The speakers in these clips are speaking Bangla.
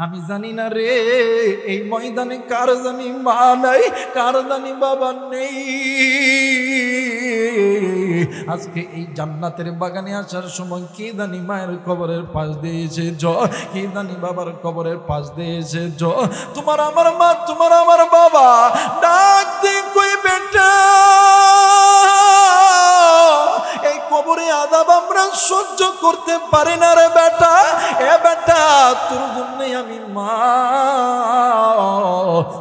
আমি জানি না রে এই ময়দানে কার জানি মা নাই, কার জানি বাবা নেই। আজকে এই জান্নাতের বাগানে আসার সময় কি জানি মায়ের কবরের পাশ দিয়ে এসেছ, কি জানি বাবার কবরের পাশ দিয়ে এসেছ। তোমার আমার মা, তোমার আমার বাবা ডাক দিয়ে কই বেটা, এই কবরে আযাব আমরা সহ্য করতে পারি না রে বেটা। এ বেটা তোর জন্যই আমি মা,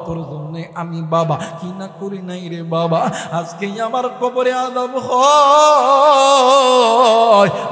তোর জন্যে আমি বাবা, কি না করি নাই রে বাবা। আজকে আমার কবরে আযাব হয়,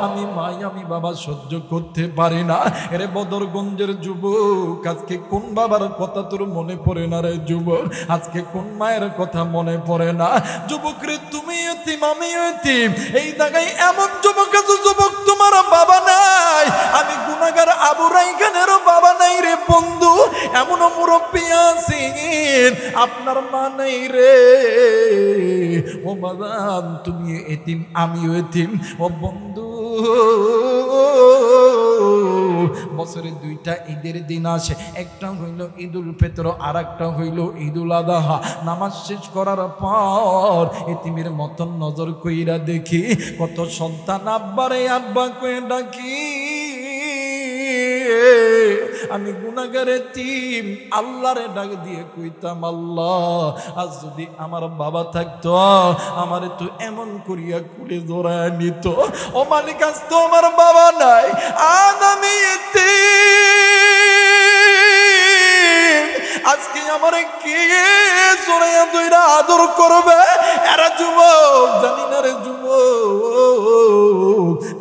আমি মাই আমি বাবা সহ্য করতে পারি না। এরে বদরগঞ্জের যুবক, আজকে কোন বাবার কথা তোর মনে পড়ে না রে যুবক? আজকে কোন মায়ের কথা মনে পড়ে না? যুবক রে তুমি এতিম, আমি এতিম। এই জায়গায় এমন যুবক আছে, যুবক তোমার বাবা নাই। আমি গুনাহগার আবু রাইখানেরও বাবা নাই রে বন্ধু। এমন মুরব্বী আছেন আপনার মা নাই রে। ও বাজান তুমি এতিম, আমিও এতিম। ও বন্ধু বছরে দুইটা ঈদের দিন আসে, একটা হইল ঈদুল ফিতর, আর একটা হইল ঈদুল আযহা। নামাজ শেষ করার পর এতিমের মতন নজর কইরা দেখি কত সন্তান আব্বারে আব্বা কয়ে ডাকি। আমি গুনাহগার এতিম, আল্লাহরে ডাক দিয়ে কইতাম আল্লাহ আজ যদি আমার বাবা থাকতো আমারে তো এমন করিয়া কুলে জড়ায় নিত। ও মালিক আজ তো আমার বাবা নাই, আজ আমি এতিম। আজকে আমারে কে জড়াইয়া দইরা আদর করবে? এরা যুবক জানি না রে যুবক।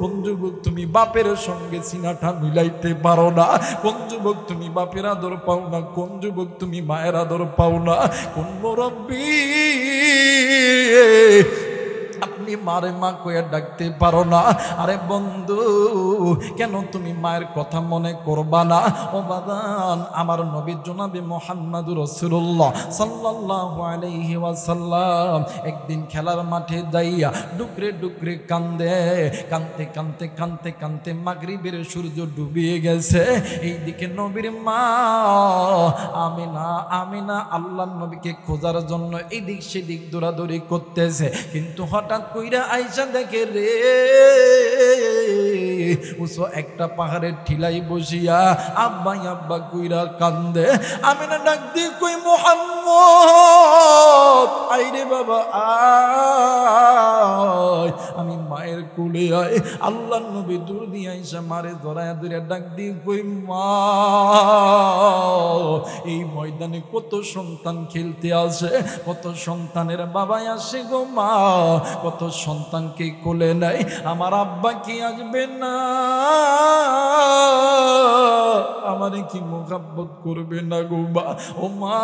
কোন যুবক তুমি বাপের সঙ্গে সিনাটা মিলাইতে পারো না? কোন যুবক তুমি বাপের আদর পাও না? কোন যুবক তুমি মায়ের আদর পাও না? কোন মুরব্বী আপনি মারে মা কইয়া ডাকতে পারো না? আরে বন্ধু কেন তুমি মায়ের কথা মনে করবা না? ও বাদান আমার নবী জনাবে মুহাম্মদুর রাসূলুল্লাহ সাল্লাল্লাহু আলাইহি ওয়াসাল্লাম একদিন খেলার মাঠে যাইয়া ডুকরে ডুকরে কান্দে, কানতে কানতে কানতে কানতে মাগরিবের সূর্য ডুবিয়ে গেছে। এইদিকে নবীর মা আমিনা আমিনা আল্লাহর নবীকে খোঁজার জন্য এদিক সেদিক দৌড়াদৌড়ি করতেছে, কিন্তু হঠাৎ কইরা আইসা দেখে রে উসো একটা পাহাড়ের ঠিলাই বসিয়া আব্বা আব্বা কইরা কান্দে। আমিনা ডাক দিয়ে কই মুহাম্মদ আইরে বাবা আয়, আমি মায়ের কোলে আয়। আল্লাহর নবী দূর দিয়ে আইসা মারে ধরায়া ধরে ডাক দিয়ে কই মা এই ময়দানে কত সন্তান খেলতে আসে, কত সন্তানের বাবাই আসে গো মা, কত সন্তানকে কোলে নেয়, আমার আব্বা কি আসবে না? আমারে কি মোহাব্বত করবে না গো মা? ও মা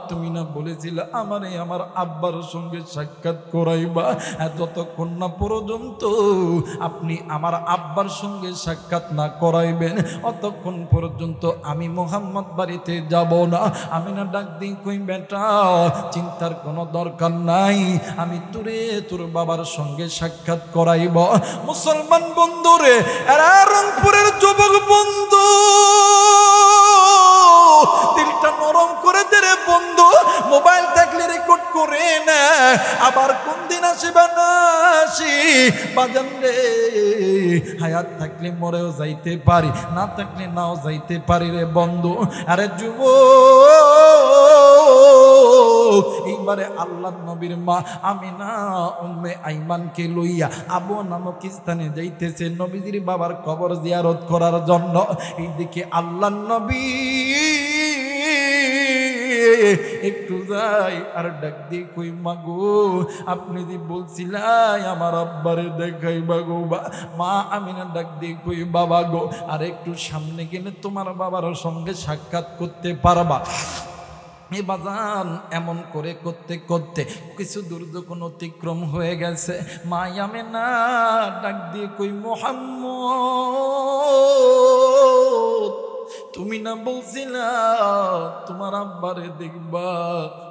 তুমি না বলেছিলে আমারে আমার আব্বার সঙ্গে সাক্ষাৎ করাইবা? যতক্ষণ না পর্যন্ত আপনি আমার আব্বার সঙ্গে সাক্ষাৎ না করাইবেন অতক্ষণ পর্যন্ত আমি মুহাম্মদ বাড়িতে যাব না। আমি না ডাক দিই কই বেটা চিন্তার কোনো দরকার নাই, আমি তোরে তোর বাবার সঙ্গে সাক্ষাৎ করাইব। মুসলমান বন্ধুরে এরা রংপুরের যুবক বন্ধু দিলটা নরম করে দে রে বন্ধু, মোবাইল থাকলে রেকর্ড করে না, আবার কোন দিন আসিবা না আসি বাজান রে। হায়াত থাকলে মরেও যাইতে পারি, না থাকলে নাও যাইতে পারি রে বন্ধু। আরে যুবক এইবারে আল্লাহর নবীর মা আমিনা উম্মে আইমানকে লইয়া আবু নামক স্থানে যাইতেছে নবীজির বাবার কবর জিয়ারত করার জন্য। এইদিকে আল্লাহর নবী একটু যাই আর ডাক দিয়ে কই মাগো আপনি যে বলছিলাই আমার আব্বারে দেখাইবা গো মা। আমিনা ডাক দিয়ে কই বাবা গো আর একটু সামনে গেলে তোমার বাবার সঙ্গে সাক্ষাৎ করতে পারবা। এই বাজান এমন করে করতে করতে কিছু দূর যখন অতিক্রম হয়ে গেছে, মা আমিনা ডাক দিয়ে কই মুহাম্মদ তুমি না বলছিলা তোমার আব্বারে দেখবা,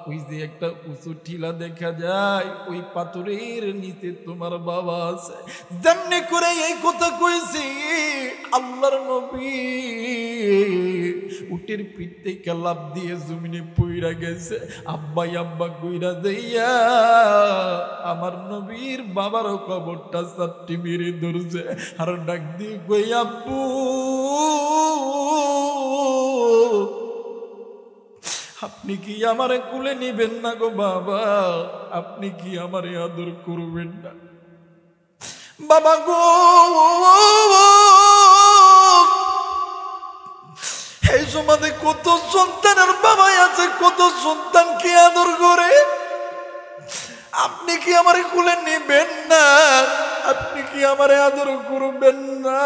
ওই যে একটা উঁচু টিলা দেখা যায় ওই পাথরের নিচে তোমার বাবা আছে। যেমনি করে এই কথা কইছি আল্লাহর নবী উটের পিঠ থেকে লাফ দিয়ে জমিনে পইরা গেছে। আব্বাই আব্বা কইরা দেইয়া আমার নবীর বাবারও কবরটা চারটি মেরে ধরছে। আর ডাক দিয়ে কই আব্বু আপনি কি আমারে কুলে নিবেন না গো বাবা? আপনি কি আমারে আদর করবেন না? বাবা গো এই সমাজে কত সন্তানের বাবাই আছে, কত সন্তান কি আদর করে। আপনি কি আমারে কুলে নিবেন না? আপনি কি আমারে আদর করবেন না?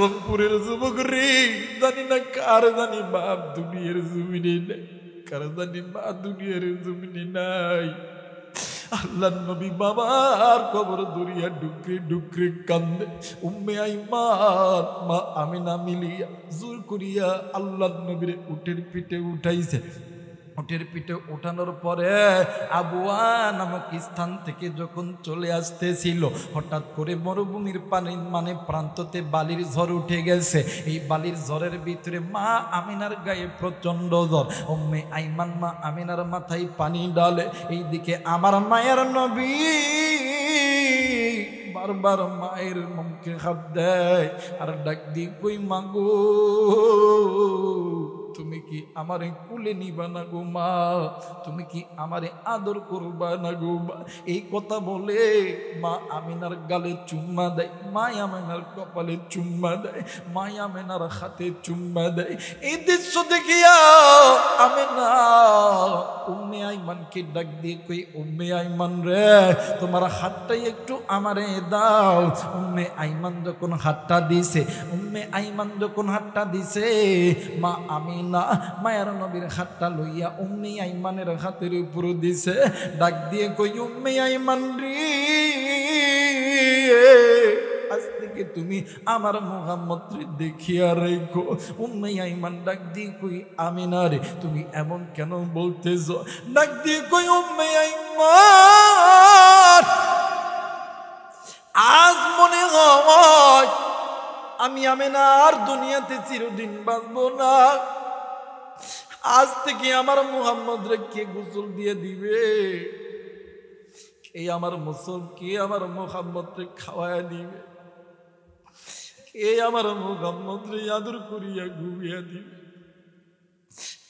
রংপুরের যুবক রে, জানি না কার জানি বাপ দুনিয়ার জমিনে নাই, কার জানি মা দুনিয়ার জমিনে নাই। আল্লাহর নবী বাবার কবর দরিয়া ডুকরে ডুকরে কান্দে। উম্মে আইমান মা আমিনা মিলিয়া জোর করিয়া আল্লাহর নবীর উটের পিঠে উঠাইছে। উটের পিঠে ওঠানোর পরে আবুয়া নামক স্থান থেকে যখন চলে আসতেছিল, হঠাৎ করে মরুভূমির পানি মানে প্রান্ততে বালির ঝড় উঠে গেছে। এই বালির ঝড়ের ভিতরে মা আমিনার গায়ে প্রচন্ড জ্বর। উম্মে আইমান মা আমিনার মাথায় পানি ডালে। এইদিকে আমার মায়ের নবী বারবার মায়ের মুখে হাত দেয় আর ডাক দি কই মাগো তুমি কি আমারে কুলে নিবা না গো মা? তুমি কি আমারে আদর করবা না গো মা? এই কথা বলে মা আমিনার গালে চুম্মা দেয়, মা আমিনার কপালে চুম্মা দেয়, মা আমিনার হাতে চুম্মা দেয়। এই দৃশ্য দেখিয়া আমিনা উম্মে আইমানকে ডাক দিয়ে কই উম্মে আইমান রে তোমার হাতটাই একটু আমারে দাও। উম্মে আইমান যখন হাতটা দিছে, উম্মে আইমান যখন হাতটা দিছে, মা আমিনা মায়ের নবীর হাতটা লইয়া উম্মে আইমানের হাতের উপর দিছে। ডাক দিয়ে কই উম্মে আইমান রে আজ থেকে তুমি আমার মুহাম্মদ রে দেখিয়া রেখো। উম্মে আইমান ডাক দিয়ে কই আমিনা রে তুমি এমন কেন বলতেছো? ডাক দিয়ে কই উম্মে আইমান আজ মনে হয় আমি আমিনা আর দুনিয়াতে চিরদিন বাঁচবো না। আজ থেকে আমার মুহাম্মদ রে কে গোসল দিয়ে দিবে? কে আমার মুহাম্মদ রে খাওয়ায়া দিবে? কে আমার মুহাম্মদ রে আদর করিয়া ঘুমিয়ে দিবে?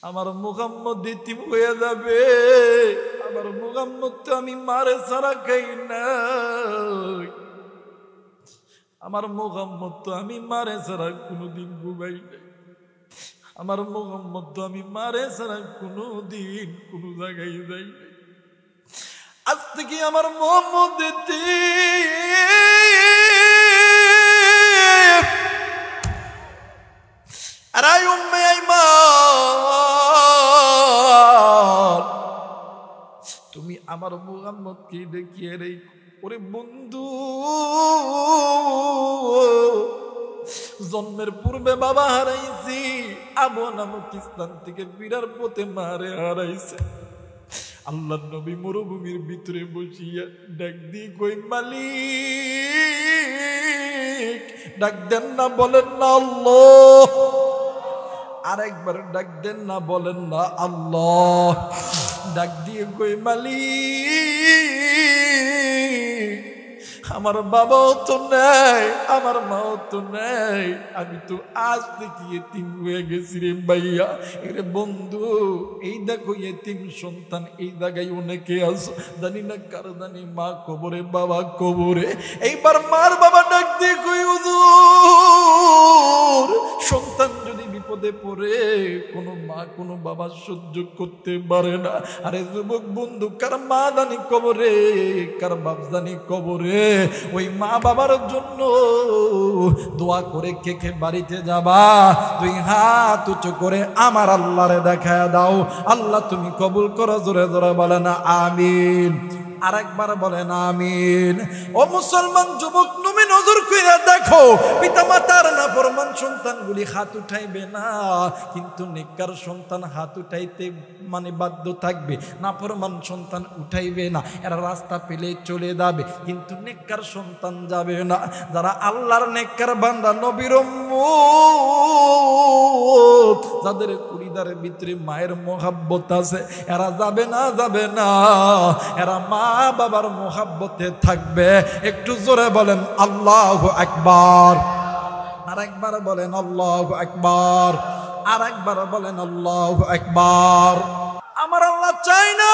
আমার মুহাম্মদ এতিম হয়ে যাবে। আমার মুহাম্মদ তো আমি মারে ছাড়া খাই না। আমার মুহাম্মদ তো আমি মারে ছাড়া কোনোদিন ঘুমাই নাই। আমার মুহাম্মদ তো আমি মারে ছাড়া কোনোদিন কোনো জায়গায় যাই নাই। আজ থেকে আমার মুহাম্মদ আরে উম্মে আইমান তুমি আমার মুহাম্মদকে দেখিয়ে রেখো। ওরে বন্ধু জন্মের পূর্বে বাবা হারাইছি, আবু নামক স্থান থেকে ফিরার পথে মারে হারাইছে। আল্লাহর নবী মরুভূমির ভিতরে বসিয়া ডাক দিয়ে কই মালিক। ডাক দেন না, বলেন না আল্লাহ। আরেকবার ডাক দেন না, বলেন না আল্লাহ। ডাক দিয়ে কই মালিক আমার বাবাও তো নাই, আমার মাও তো নাই, আমি তো আজ থেকে এতিম হয়ে গেছি রে ভাইয়া। এরে বন্ধু এই দেখো এতিম সন্তান এই জায়গায় অনেকে আছে, জানি না কার জানি মা কবরে বাবা কবরে। এইবার মার বাবা ডাক দিয়ে কই হুজুর সন্তান যদি বিপদে পড়ে কোনো মা কোনো বাবা সহ্য করতে পারে না। আরে যুবক বন্ধু কার মা জানি কবরে, কার বাপ জানি কবরে, ওই মা বাবার জন্য দোয়া করে কে কে বাড়িতে যাবা? তুই হাত উঁচু করে আমার আল্লাহরে দেখায় দাও। আল্লাহ তুমি কবুল করো। জোরে জোরে বলে না আমিন। আরেকবার বলেন আমিন। ও মুসলমান যুবক মুমিন ও নজর কইরা দেখো, পিতামাতার নাফরমান সন্তানগুলি হাত উঠাইবে না, কিন্তু নেককার সন্তান হাত উঠাইতে মানে বাধ্য থাকবে, নাফরমান সন্তান উঠাইবে না। এরা রাস্তা পেলে চলে যাবে, কিন্তু নেককার সন্তান যাবে না। যারা আল্লাহর নেককার বান্দা, নবীর উম্মত, যাদের কুড়িদারের ভিতরে মায়ের মোহাব্বত আছে, এরা যাবে না, যাবে না। এরা মা বাবার মোহাব্বতে থাকবে। একটু জোরে বলেন আল্লাহু আকবার। আর একবার বলেন আল্লাহু আকবার। আর একবার বলেন আল্লাহু আকবার। আমার আল্লাহ চায় না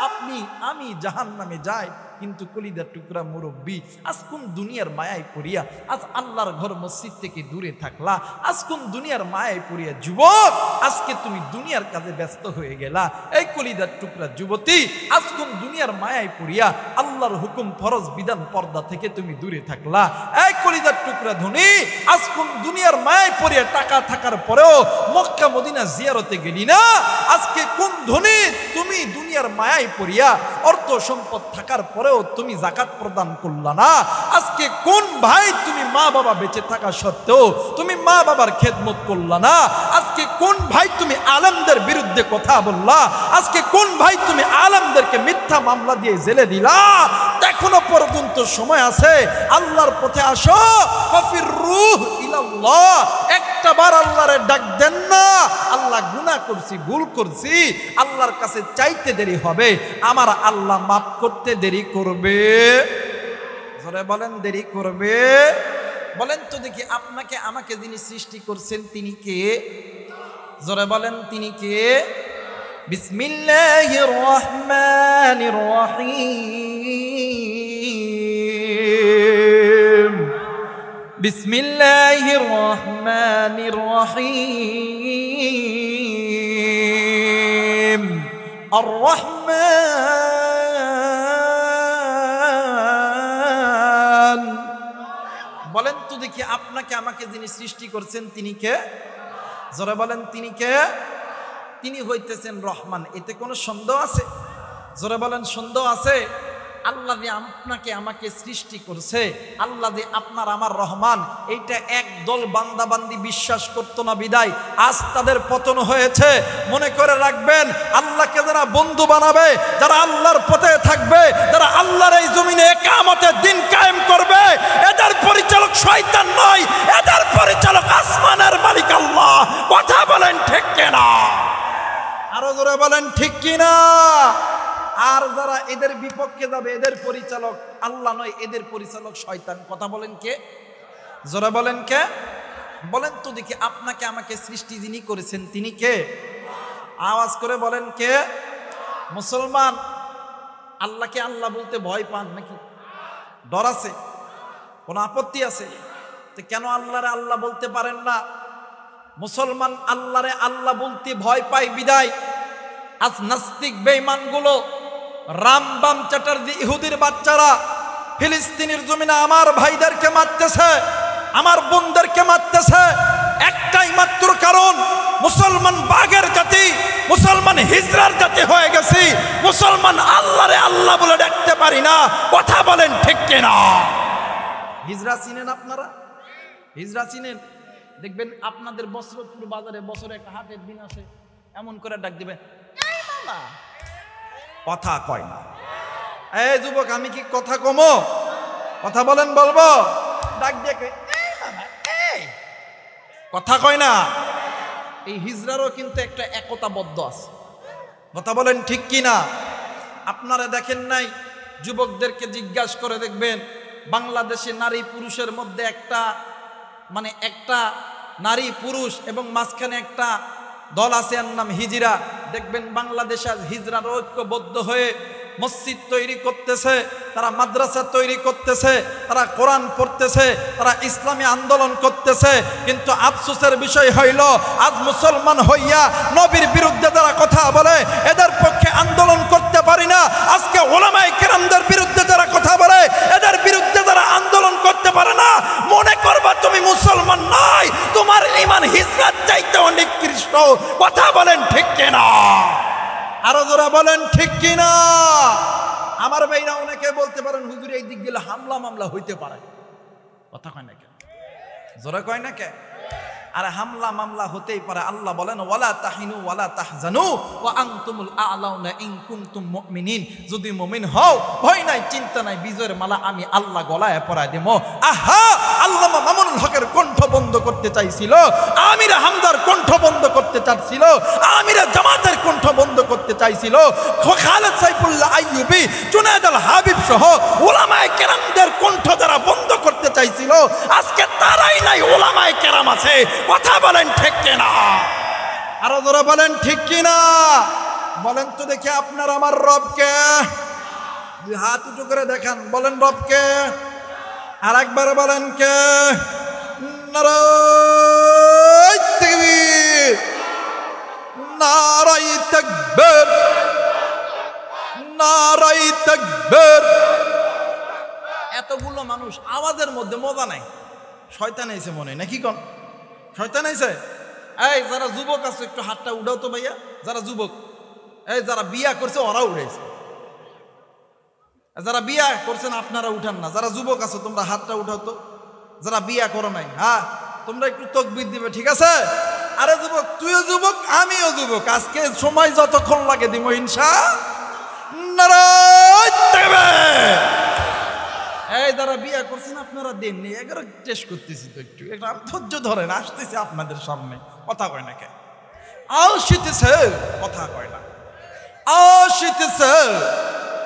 আপনি আমি জাহান্নামে যাই, কিন্তু কলিজার টুকরা মুরব্বী, আজ কোন দুনিয়ার মায়ায় পড়িয়া আজ আল্লাহর ঘর মসজিদ থেকে দূরে থাকলা, আজ কোন দুনিয়ার মায়ায় পড়িয়া যুবক আজকে তুমি দুনিয়ার কাজে ব্যস্ত হয়ে গেলা। এই কলিজার টুকরা যুবতী, আজ কোন দুনিয়ার মায়ায় পড়িয়া আল্লাহর হুকুম ফরজ বিধান পর্দা থেকে তুমি দূরে থাকলা। এই কলিজার টুকরা ধনী, আজ কোন দুনিয়ার মায়ায় পড়িয়া টাকা থাকার পরেও মক্কা মদিনা জিয়ারতে গেলি না। আজকে কোন ধনী তুমি দুনিয়ার মায়ায় পড়িয়া অর্থ সম্পদ থাকার পরেও তুমি যাকাত প্রদান করলা না। আজকে কোন ভাই তুমি মা বাবা বেঁচে থাকা সত্ত্বেও তুমি মা বাবার খেদমত করলা না। আজকে কোন ভাই তুমি আলেমদের বিরুদ্ধে কথা বললা। আজকে কোন ভাই তুমি আলেমদেরকে মিথ্যা মামলা দিয়ে জেলে দিলা। এখনো পর্যন্ত সময় আছে, আল্লাহর পথে আসো। ফাফিরুহ ইলাল্লাহ, একটা বার আল্লাহরে ডাক দেন না, আল্লাহ গুনাহ করছি, ভুল করছি, আল্লাহর কাছে চাইতে দেরি হবে, আমার আল্লাহ মাফ করতে দেরি করবে। জোরে বলেন দেরি করবে। বলেন তো দেখি, আপনাকে আমাকে যিনি সৃষ্টি করছেন তিনি কে? জোরে বলেন তিনি কে? বিসমিল্লাহির রহমানির রহিম। বিসমিল্লাহির রহমানির রহিম। আর রহমান। বলেন তো দেখি, আপনাকে আমাকে যিনি সৃষ্টি করছেন তিনি কে? জোরে বলেন তিনি কে? তিনি হইতেছেন রহমান। এতে কোনো সন্দেহ আছে? জোরে বলেন সন্দেহ আছে? আল্লাহ যে আপনাকে আমাকে সৃষ্টি করছে, আল্লাহ যে আপনার আমার রহমান, এইটা একদল বান্দাবান্দি বিশ্বাস করতো না বিদায় আজ তাদের পতন হয়েছে। মনে করে রাখবেন, আল্লাহকে যারা বন্ধু বানাবে, যারা আল্লাহর পথে থাকবে, যারা আল্লাহর এই জমিনে ইকামতের দিন কায়েম করবে, এদের পরিচালক শয়তান নয়, এদের পরিচালক আসমানের মালিক আল্লাহ। কথা বলেন ঠিক কিনা? আরো জোরে বলেন ঠিক কিনা? আর যারা এদের বিপক্ষে যাবে, এদের পরিচালক আল্লাহ নয়, এদের পরিচালক শয়তান। কথা বলেন কে? জোরে বলেন কে? বলেন তো দেখি, আপনাকে আমাকে সৃষ্টি যিনি করেছেন তিনি কে? আওয়াজ করে বলেন কে? মুসলমান আল্লাহকে আল্লাহ বলতে ভয় পান নাকি? ডর আছে? কোনো আপত্তি আছে? তো কেন আল্লাহরে আল্লাহ বলতে পারেন না? মুসলমান আল্লাহরে আল্লাহ বলতে ভয় পায় বিদায় আজ নাস্তিক বেঈমানগুলো, রামবাম চ্যাটার্জি ইহুদির বাচ্চারা ফিলিস্তিনের জমিনে আমার ভাইদেরকে মারতেছে, আমার বোনদেরকে মারতেছে। একটাই মাত্র কারণ, মুসলমান বাঘের জাতি, মুসলমান হিজরার জাতি হয়ে গেছি, মুসলমান আল্লাহরে আল্লাহ বলে ডাকতে পারি না। কথা বলেন ঠিক কিনা? হিজরা চিনেন আপনারা? হিজরা চিনেন? দেখবেন আপনাদের বসরপুর বাজারে বছরে একটা হাটের দিন আসে, এমন করে ডাক দিবে, কথা কয় না। এই যুবক, আমি কি কথা কমো? কথা বলেন, বলবো? ডাক দিয়ে কথা কয় না। এই হিজরারও কিন্তু একটা একতাবদ্ধ আছে। কথা বলেন ঠিক কিনা? আপনারা দেখেন নাই, যুবকদেরকে জিজ্ঞাসা করে দেখবেন, বাংলাদেশে নারী পুরুষের মধ্যে একটা নারী পুরুষ এবং মাঝখানে একটা দল আছে, এর নাম হিজরা। দেখবেন বাংলাদেশে হিজরার ঐক্যবদ্ধ হয়ে মসজিদ তৈরি করতেছে, তারা মাদ্রাসা তৈরি করতেছে, তারা কোরআন পড়তেছে, তারা ইসলামী আন্দোলন করতেছে। কিন্তু আফসোসের বিষয় হইল, আজ মুসলমান হইয়া নবীর বিরুদ্ধে যারা কথা বলে, এদের পক্ষে আন্দোলন করতে পারি না। আজকে উলামায়ে কেরামদের বিরুদ্ধে যারা কথা বলে, এদের বিরুদ্ধে যারা আন্দোলন করতে পারে না, মনে করবা তুমি মুসলমান নয়, তোমার ঈমান হিজরাত চাইতে নিকৃষ্ট। কথা বলেন ঠিক কিনা? আরো যারা বলেন ঠিক কিনা? আমার ভাইরা অনেকে বলতে পারেন, হুজুর এই দিক গেলে হামলা মামলা হইতে পারে। কথা কয় না কে? জোরে কয় না কে? আর হামলা মামলা হতেই পারে। আল্লাহ বলেন ওয়ালা তাহিনু ওয়ালা তাহজানু ওয়া আনতুমুল আ'লাউনা ইন কুনতুম মুমিনিন। যদি মুমিন হও, ভয় নাই, চিন্তা নাই, বিজয়ের মালা আমি আল্লাহ গলায় পরায় দেব। আহা, আল্লামা মামুনুল হকের কণ্ঠ বন্ধ করতে চাইছিল, আমিরা হামদার কণ্ঠ বন্ধ করতে চাইছিল, আমিরা জামাতের কণ্ঠ বন্ধ করতে চাইছিল, খালেদ সাইফুল্লাহ আইয়ুবী, জুনায়েদ আল হাবিব সহ উলামায়ে কেরামদের কণ্ঠ যারা বন্ধ করতে চাইছিল, আজকে তারাই নাই, উলামায়ে কেরাম আছে। কথা বলেন ঠিক কিনা? আরো জোরে বলেন ঠিক কিনা? বলেন তো দেখি আপনার আমার রবকে। দুই হাত উঁচু করে দেখান, বলেন রবকে। আর একবার বলেন কে? নারায়ে তাকবীর, নারায়ে তাকবীর, নারায়ে তাকবীর। এতগুলো মানুষ আওয়াজের মধ্যে মজা নাই, শয়তান এসে মনে নাকি কোন শয়তান আইছে? এই যারা যুবক আছে একটু হাতটা উঠাও তো ভাইয়া। যারা যুবক, এই যারা বিয়া করছে ওরা উঠাইছে। যারা বিয়া করছেন আপনারা উঠান না। যারা যুবক আছে তোমরা হাতটা উঠাও তো। যারা বিয়া করো নাই, হ্যাঁ তোমরা একটু তাকবীর দিবে, ঠিক আছে? আরে যুবক, তুইও যুবক আমিও যুবক, আজকে সময় যতক্ষণ লাগে দিব ইনশাআল্লাহ। এই যারা বিয়া করছেন আপনারা দেননি, এগারো টেস্ট করতেছি তো, একটু একটা ধৈর্য ধরেন, আসতেছে আপনাদের সামনে। কথা কয় না কে? আসিতেছে, কথা কয় না, আসিতেছে।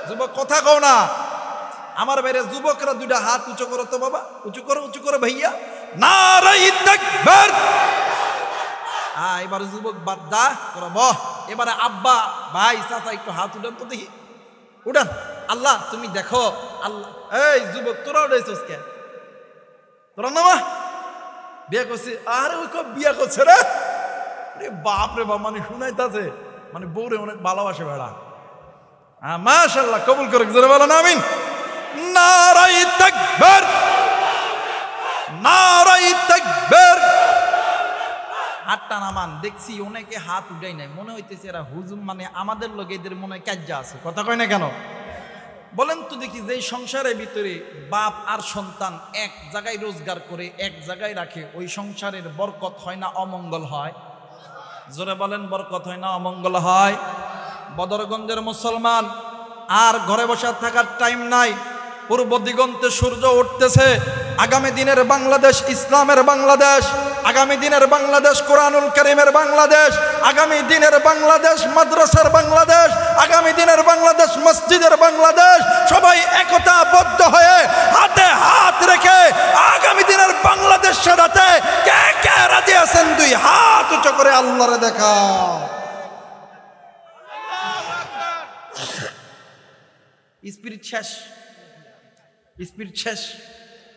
যুবক কথা কও না। আমার বাইরে যুবকরা দুইটা হাত উঁচু করো তো বাবা, উঁচু করো, উঁচু করো ভাইয়া। নারায়ে তাকবীর। এবারে যুবক বাদ দা করো বহ। এবারে আব্বা ভাই চাচা একটু হাত উঠান তো দেখি, উঠান। আল্লাহ তুমি দেখো, আল্লাহ। এই যুবক তোরা উঠাইছিস কে? তোরা না বিয়া করছি? আরে ওই কব বিয়া করছে রে, বাপ রে বাপ, মানে শুনাইতাছে, মানে বউরে অনেক ভালোবাসে বেড়া। মাশাআল্লাহ, কবুল করে জোরে বলেন আমিন। নারায়ে তাকবীর, নারায়ে তাকবীর। হাতটা নামান। দেখছি অনেকে হাত উঠাই নাই, মনে হইতেছে এরা হুজুম, মানে আমাদের লোক এদের মনে হয় কাজ্জা আছে। কথা কয় না কেন? বলেন তো দেখি, যে সংসারের ভিতরে বাপ আর সন্তান এক জায়গায় রোজগার করে এক জায়গায় রাখে, ওই সংসারের বরকত হয় না অমঙ্গল হয়? জোরে বলেন, বরকত হয় না অমঙ্গল হয়? বদরগঞ্জের মুসলমান আর ঘরে বসে থাকার টাইম নাই। পূর্ব দিগন্তে সূর্য উঠতেছে। আগামী দিনের বাংলাদেশ ইসলামের বাংলাদেশ, আগামী দিনের বাংলাদেশ কোরআনুল কারীমের বাংলাদেশ, আগামী দিনের বাংলাদেশ মাদ্রাসার বাংলাদেশ, আগামী দিনের বাংলাদেশ মসজিদের বাংলাদেশ। সবাই একতাবদ্ধ হয়ে হাতে হাত রেখে আগামী দিনের বাংলাদেশ সাজাতে কে কে রাজি আছেন? দুই হাত উঁচু করে আল্লাহরে দেখা। স্পিরিট শেষ, স্পিরিট শেষ।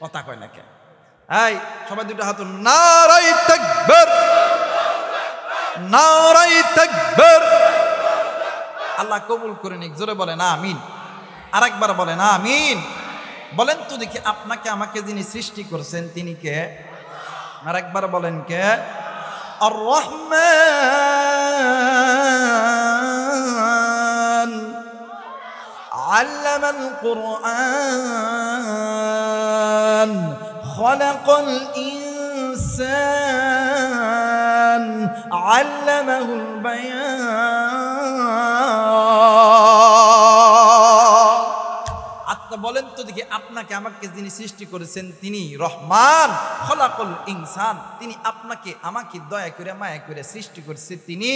কথা কয় না কে? এই সবাই দুটো হাত। নারায়ে তাকবীর, নারায়ে তাকবীর। আল্লাহ কবুল করে নিক। জোরে বলেন আমিন। আর একবার বলেন আমিন। বলেন তো দেখি, আপনাকে আমাকে যিনি সৃষ্টি করেছেন তিনি কে? আর একবার বলেন কে? আর রহমান আল্লামাল কুরআন খালাকাল ইনসান আল্লামাহুল বায়ান। বলেন তো দেখি, আপনাকে আমাকে যিনি সৃষ্টি করেছেন তিনি রহমান, খলাকুল ইনসান, তিনি আপনাকে আমাকে দয়া করে মায়া করে সৃষ্টি করেছে, তিনি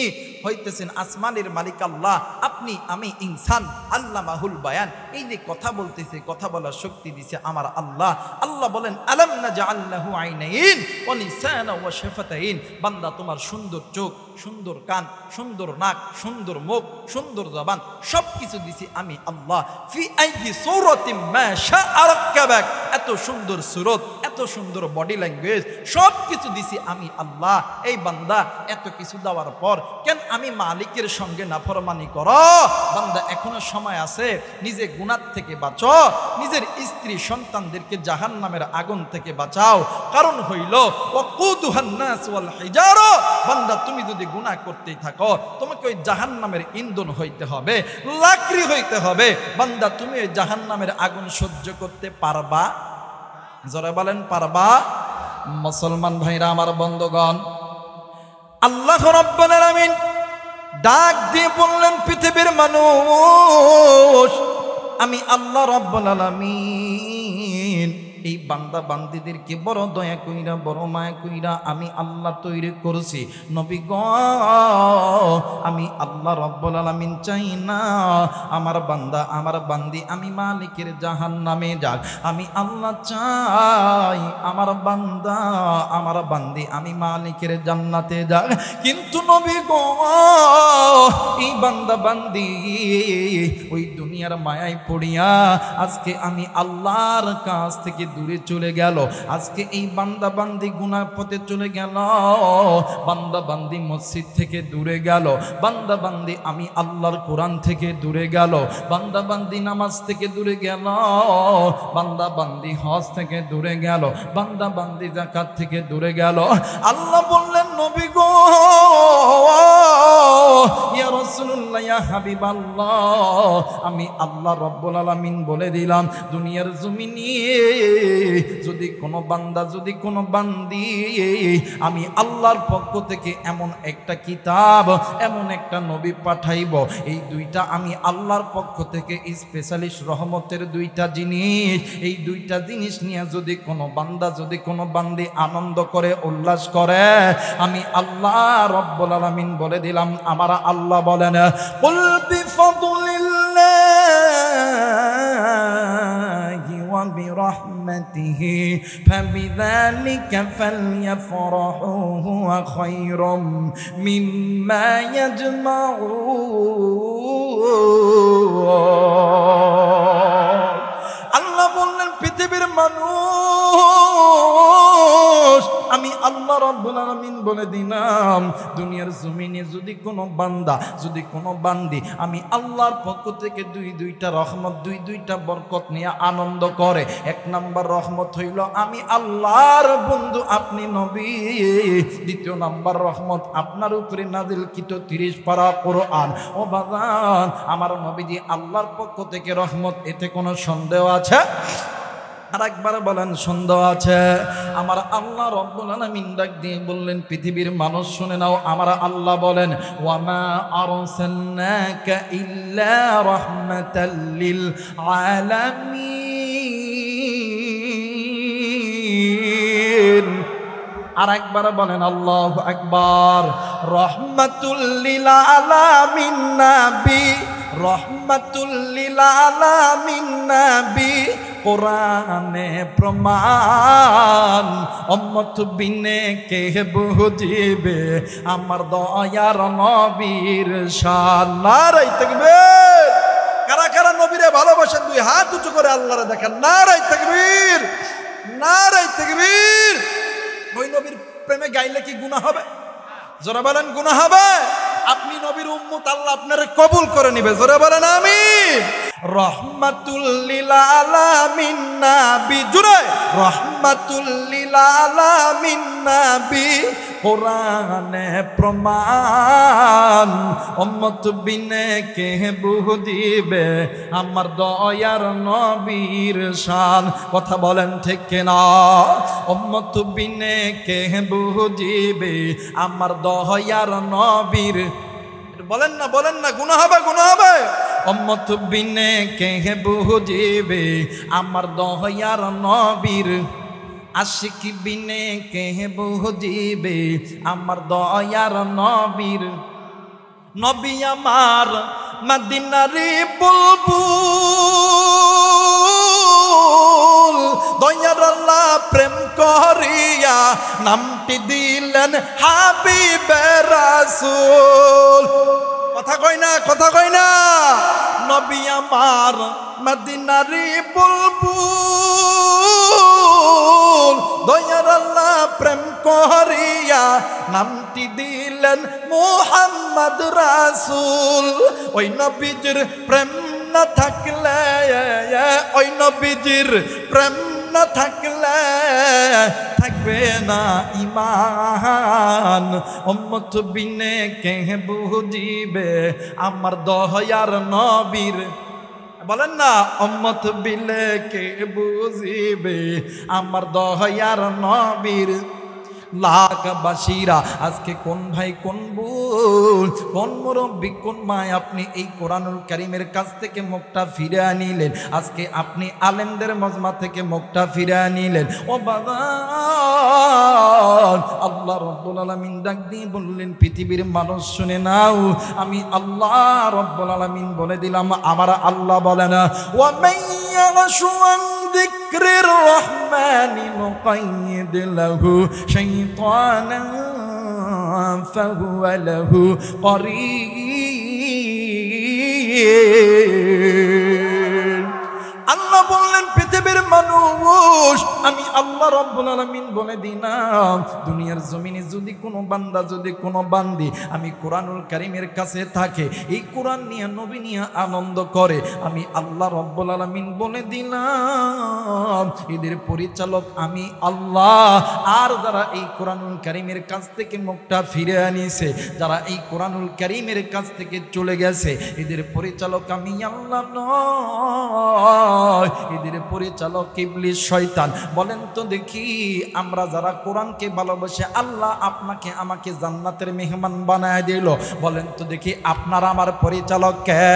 হইতেছেন আসমানের মালিক আল্লাহ, আপনি আমি ইনসান, আল্লামাহুল বায়ান। এই যে কথা বলতেছে, কথা বলার শক্তি দিছে আমার আল্লাহ। আল্লাহ বলেন আলাম নাজআল লাহু আইনাইন ওয়া লিসানা ওয়া শাফাতাইন। বান্দা তোমার সুন্দর চোখ, সুন্দর কান, সুন্দর নাক, সুন্দর মুখ, সুন্দর জবান, সব কিছু দিছি আমি আল্লাহ। ফি আইয়ি সূরাতিন মা শাআ রাক্কাবাক, এত সুন্দর সূরত, এত সুন্দর বডি ল্যাঙ্গুয়েজ, সব কিছু দিছি আমি আল্লাহ। এই বান্দা এত কিছু দেওয়ার পর কেন আমি মালিকের সঙ্গে নাফরমানি করো? বান্দা এখনো সময় আছে, নিজে গুনাহ থেকে বাঁচো, নিজের স্ত্রী সন্তানদেরকে জাহান্নামের আগুন থেকে বাঁচাও। কারণ হইল ওয়াকুদুহান নাস ওয়াল হিজারা। বান্দা তুমি যদি গুনাহ করতেই থাকো, তোমাকে ওই জাহান্নামের ইন্ধন হইতে হবে, লাকড়ি হইতে হবে। বান্দা তুমি ওই জাহান্নামের আগুন সহ্য করতে পারবা? জোরে বলেন পারবা? মুসলমান ভাইরা আমার বন্ধুগণ, আল্লাহ রাব্বুল আলামিন ডাক দিয়ে বললেন, পৃথিবীর মানুষ, আমি আল্লাহ রাব্বুল আলামিন এই বান্দা বান্দিদেরকে বড় দয়া কইরা, বড় মায়া কইরা আমি আল্লাহ তৈরি করছি। নবী গো, আমি আল্লাহ রাব্বুল আলামিন চাই না আমার বান্দা, আমার বান্দি আমি মালিকের জাহান্নামে যাক। আমি আল্লাহ চাই আমার বান্দা, আমার বান্দি আমি মালিকের জান্নাতে যাক। কিন্তু নবী গো, এই বান্দা বান্দি ওই দুনিয়ার মায়ায় পড়িয়া আজকে আমি আল্লাহর কাছ থেকে দূরে চলে গেল। আজকে এই বান্দা বান্দি গুনার পথে চলে গেল, বান্দা বান্দি মসজিদ থেকে দূরে গেল, বান্দা বান্দি আমি আল্লাহর কোরআন থেকে দূরে গেল, বান্দা বান্দি নামাজ থেকে দূরে গেল, বান্দা বান্দি হজ থেকে দূরে গেল, বান্দা বান্দি যাকাত থেকে দূরে গেল। আল্লাহ বললেন, নবী গো, ইয়া রাসূলুল্লাহ, ইয়া হাবিবাল্লাহ, আমি আল্লাহ রাব্বুল আলামিন বলে দিলাম, দুনিয়ার জমিনে যদি কোনো বান্দা, যদি কোনো বান্দি আমি আল্লাহর পক্ষ থেকে এমন একটা কিতাব, এমন একটা নবী পাঠাইব, এই দুইটা আমি আল্লাহর পক্ষ থেকে স্পেশালিস্ট রহমতের দুইটা জিনিস, এই দুইটা জিনিস নিয়ে যদি কোনো বান্দা, যদি কোনো বান্দি আনন্দ করে, উল্লাস করে, আমি আল্লাহ রাব্বুল আলামিন বলে দিলাম, আমার আল্লাহ বলেন, কুল বিফাদলিল্লাহি ওয়া বিরহমাতিহি ফাবিযালিকা ফালইফরাহু হুয়া খায়রুম মিম্মা ইয়াজমাউন। আল্লাহ বললেন, পৃথিবীর মানুষ, আমি আল্লাহ রাব্বুল আলামিন বলে দিলাম, দুনিয়ার জমিনে যদি কোনো বান্দা, যদি কোনো বান্দি আমি আল্লাহর পক্ষ থেকে দুইটা রহমত, দুইটা বরকত নিয়ে আনন্দ করে। এক নাম্বার রহমত হইল আমি আল্লাহর বন্ধু, আপনি নবী। দ্বিতীয় নাম্বার রহমত আপনার উপরে নাজিলকৃত 30 পারা কোরআন। ও বাজান, আমার নবীজি আল্লাহর পক্ষ থেকে রহমত, এতে কোনো সন্দেহ আছে? আর একবার বলেন, সন্দেহ আছে? আমার আল্লাহ রাব্বুল আলামিন ডাক দিয়ে বললেন, পৃথিবীর মানুষ শুনে নাও, আমার আল্লাহ বলেন, ওয়া মা আরসালনাকা ইল্লা রাহমাতাল লিল আলামিন। আর একবার বলেন আল্লাহু আকবার। রহমাতুল লিল আলামিন নবী, রহমাতুল লিল আলামিন নবী, কোরআনে প্রমাণ, উম্মত বিনে কে বুঝিবে আমার দয়ার নবীর শান। নারে তাকবীর! কারা কারা নবীরে ভালোবাসেন দুই হাত উঁচু করে আল্লাহরে দেখেন। নারে তাকবীর, নারে তাকবীর! ওই নবীর প্রেমে গাইলে কি গুনাহ হবে? জোরে বলেন, গুনাহ হবে? আপনি নবীর উম্মত, আল্লাহ আপনারে কবুল করে নিবে। জোরে বলেন আমিন। রহমাতুল লিল আলামিন নবী, জোরে, রহমাতুল লিল আলামিন নবী, কোরআনে প্রমাণ, উম্মত বিনে কে বুঝিবে আমার দয়ার নবীর শান। কথা বলেন ঠিক কিনা? উম্মত বিনে কে বুঝিবে আমার দয়ার নবীর, বলেন না, বলেন না, গুনাহ হবে, গুনাহ হবে। উম্মত বিনে কে বুঝিবে আমার দয়ার নবীর, আশিক বিনে কে বুঝিবে আমার দয়ার নবীর। নবী আমার মদিনারি বুলবুল, দয়ার আল্লাহ প্রেম করিয়া নামটি দিলেন হাবিবে রাসূল। কথা কই না, কথা কই না? নবী আমার মদিনারি বুলবুল, দয়ার আল্লাহ প্রেম করিয়া নামটি দিলেন মুহাম্মদ রাসূল। ওই নবীজির প্রেম না থাকলে, ওই নবীজির প্রেম না থাকলে থাকবে না ঈমান। উম্মত বিনে কে বুঝিবে আমার দয়ার নবীর। বলেন না, উম্মত বিলে কে বুঝিবে আমার দয়ার নবীর লাখবাসীরা। আজকে কোন ভাই, কোন বোন, কোন মুরব্বী, কোন মায় আপনি এই কোরআনুল কারীমের কাছ থেকে মুখটা ফিরে আনিলেন? আজকে আপনি আলেমদের মজমা থেকে মুখটা ফিরে আনিলেন। ও বাবা, আল্লাহ রাব্বুল আলামিন ডাক দিয়ে বললেন, পৃথিবীর মানুষ শুনে নাও, আমি আল্লাহ রাব্বুল আলামিন বলে দিলাম, আমার আল্লাহ বলে না, ওয়া মাইয়াশু আন যিকরির রহমানি নুকাইয়িদ লাহু শাইতানান ফাহুয়া লাহু করিন। আল্লাহ বললেন, পৃথিবীর মানুষ, আমি আল্লাহ রাব্বুল আলামিন বলে দিলাম, দুনিয়ার জমিনে যদি কোনো বান্দা, যদি কোনো বান্দি আমি কোরআনুল কারীমের কাছে থাকে, এই কোরআন নিয়ে, নবী নিয়ে আনন্দ করে, আমি আল্লাহ রাব্বুল আলামিন বলে দিলাম এদের পরিচালক আমি আল্লাহ। আর যারা এই কোরআনুল কারীমের কাছ থেকে মুখটা ফিরে আনিছে, যারা এই কোরআনুল কারীমের কাছ থেকে চলে গেছে, এদের পরিচালক আমি আল্লাহ নয়, এদের পরিচালক ইবলিস, শয়তান। বলেন তো দেখি, আমরা যারা কোরআনকে ভালোবাসে, আল্লাহ আপনাকে আমাকে জান্নাতের মেহমান বানায় দিল, বলেন তো দেখি আপনার আমার পরিচালক কে?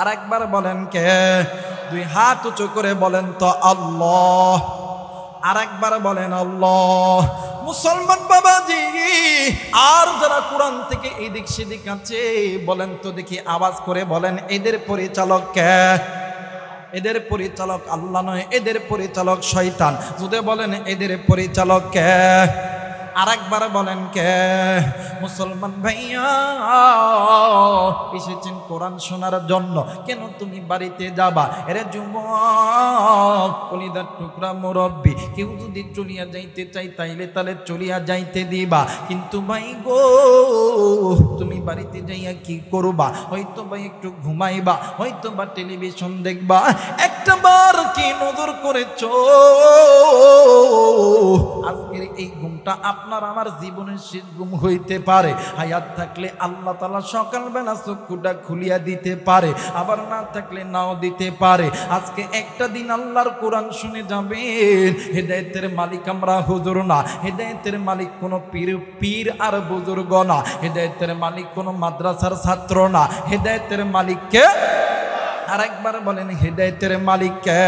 আর একবার বলেন কে? দুই হাত উঁচু করে বলেন তো আল্লাহ। আর একবার বলেন আল্লাহ। মুসলমান বাবাজি, আর যারা কোরআন থেকে এদিক সেদিক আছে, বলেন তো দেখি আওয়াজ করে বলেন, এদের পরিচালক কে? এদের পরিচালক আল্লাহ নয়, এদের পরিচালক শয়তান। যদি বলেন এদের পরিচালক কে? আর একবার বলেন কে? মুসলমান ভাইয়া, এসেছেন কোরআন শোনার জন্য, কেন তুমি বাড়িতে যাবা? এরে যুবক, কলিদার টুকরা মুরব্বী, কেউ যদি চলিয়া যাইতে চাই তাইলে তাহলে চলিয়া যাইতে দিবা, কিন্তু ভাই গো, তুমি বাড়িতে যাইয়া কি করবা? হয়তো বা একটু ঘুমাইবা, হয়তো বা টেলিভিশন দেখবা। একটা বার কি নজর করেছো আজকের এই ঘুমটা আপনার আমার জীবনের শেষ ঘুম হইতে পারে? হায়াত থাকলে আল্লাহ তাআলা সকালবেলা চক্ষুটা খুলিয়া দিতে পারে, আবার না থাকলে নাও দিতে পারে। আজকে একটা দিন আল্লাহর কোরআন শুনে যাবেন। হেদায়েতের মালিক আমরা হুজুর না, হেদায়েতের মালিক কোনো পীর আর বুজুর্গ না, হেদায়েতের মালিক কোনো মাদ্রাসার ছাত্র না, হেদায়েতের মালিক কে? আর একবার বলেন, হেদায়েতের মালিক কে?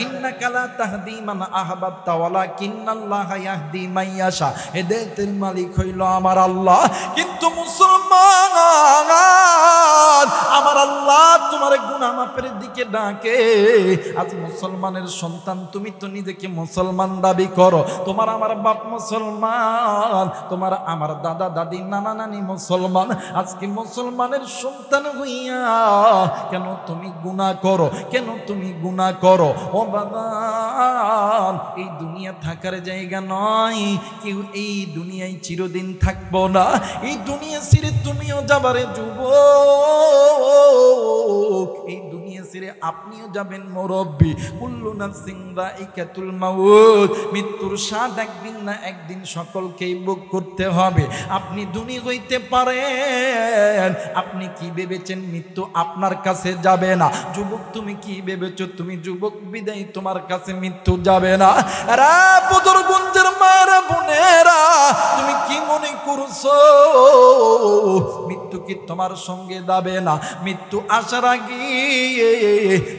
ইন্নাকা লা তাহদি মান আহবাবতা ওয়ালাকিন্নাল্লাহা ইয়াহদি মান ইয়াশা। হেদায়েতের মালিক হইল আমার আল্লাহ। কিন্তু মুসলমান, আমার আল্লাহ তোমার গুনাহ মাফের দিকে ডাকে। আজ মুসলমানের সন্তান, তুমি তো নিজেকে মুসলমান দাবি করো, তোমার আমার বাপ মুসলমান, তোমার আমার দাদা দাদি নানা নানি মুসলমান। আজকে মুসলমানের সন্তান হইয়া কেন তুমি গুনাহ করো? কেন তুমি গুনাহ করো? ও বাবা, এই দুনিয়া থাকার জায়গা নয়, কেউ এই দুনিয়ায় চিরদিন থাকবো না, এই দুনিয়া ছেড়ে তুমিও যাবারে যুবক, এই দুনিয়া ছেড়ে আপনিও যাবেন মুরব্বী। কুল্লু নাফসিন যায়িকাতুল মাউত, মৃত্যুর স্বাদ একদিন না একদিন সকলকেই ভোগ করতে হবে। আপনি ধনী হইতে পারেন, আপনি কি ভেবেছেন মৃত্যু আপনার কাছে যাবে না? যুবক, তুমি কি ভেবেছো তুমি যুবক বিদায় তোমার কাছে মৃত্যু যাবে না? রা বুজুর্গদের মায়েরা বোনেরা, তুমি কি মনে করছো মৃত্যু কি তোমার সঙ্গে যাবে না? মৃত্যু আসার আগে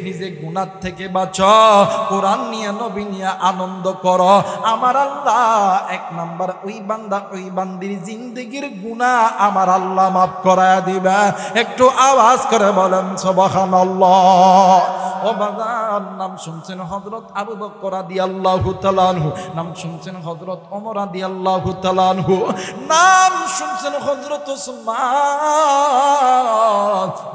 নিজে গুনাহ থেকে বাঁচো, কোরআন নিয়ে নবী নিয়ে আনন্দ করো। আমার আল্লাহ এক নাম্বার ওই বান্দা ওই বান্দির জিন্দেগির গুনাহ আমার আল্লাহ মাফ করায় দিবে। একটু আওয়াজ করে বলেন সুবহানাল্লাহ। ও বাজার, নাম শুনছেন হযরত আবু বকর রাদিয়াল্লাহু তাআলা আনহু, নাম শুনছেন হযরত ওমর রাদিয়াল্লাহু তাআলা আনহু, নাম শুনছেন হযরত উসমান,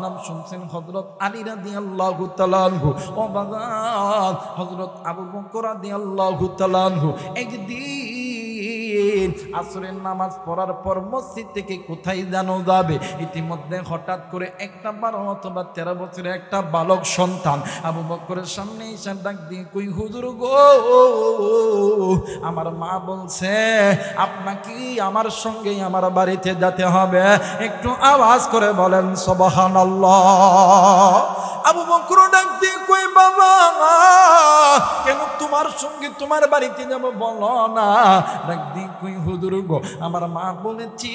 নাম শুনছেন হযরত আলী রাদিয়াল্লাহু তাআলা আনহু। ও বাজার, হযরত আবু বকর রাদিয়াল্লাহু তাআলা আনহু একদিন আসরের নামাজ পড়ার পর মসজিদ থেকে কোথায় যেন যাবে, ইতিমধ্যে হঠাৎ করে একটা 12 অথবা 13 বছরের একটা বালক সন্তান আবু বকরের সামনে এসে ডাক দিয়ে কই হুজুর গো, আমার মা বলছে আপনাকে আমার সঙ্গেই আমার বাড়িতে যেতে হবে, একটু আওয়াজ করে বলেন সুবহানাল্লাহ। আবু বকর ডাক দিয়ে কই বাবা কেন তোমার সঙ্গে তোমার বাড়িতে যাব বলো না। ডাক দিয়ে কই হুজুর গো, আমার মা বলেছি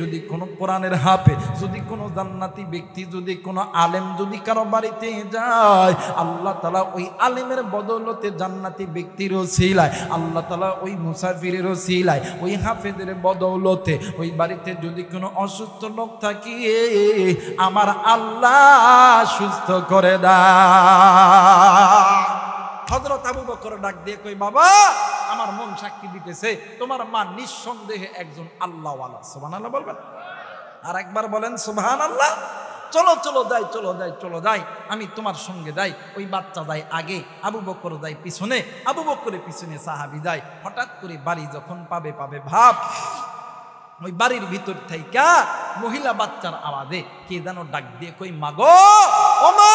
যদি কোনো কোরআনের হাফেজ, যদি কোনো জান্নাতি ব্যক্তি, যদি কোনো আলেম যদি কারো বাড়িতে যায়, আল্লাহ তাআলা ওই আলেমের বদৌলতে জান্নাতি ব্যক্তির ওসিলায়, আল্লাহ তাআলা ওই মুসাফিরের ওসিলায়, ওই হাফেজের বদৌলতে ওই বাড়িতে যদি কোনো অসুস্থ লোক থাকে আমার আল্লাহ সুস্থ করে দেয়। হযরত আবু বকর ডাক দিয়ে কই বাবা আমার মন সাক্ষী দিতেছে তোমার মা নিঃসন্দেহে একজন আল্লাহওয়ালা। সুবহানাল্লাহ বলবেন, আর একবার বলেন সুবহানাল্লাহ। চলো চলো যাই, চলো যাই, চলো যাই, আমি তোমার সঙ্গে যাই। ওই বাচ্চা যায় আগে, আবু বকর যায় পিছনে, আবু বকরের পিছনে সাহাবী যায়। হঠাৎ করে বাড়ি যখন পাবে ভাব, ওই বাড়ির ভিতর থেকে মহিলা বাচ্চার আওয়াজে কে যেন ডাক দিয়ে কই মাগো, ও মা,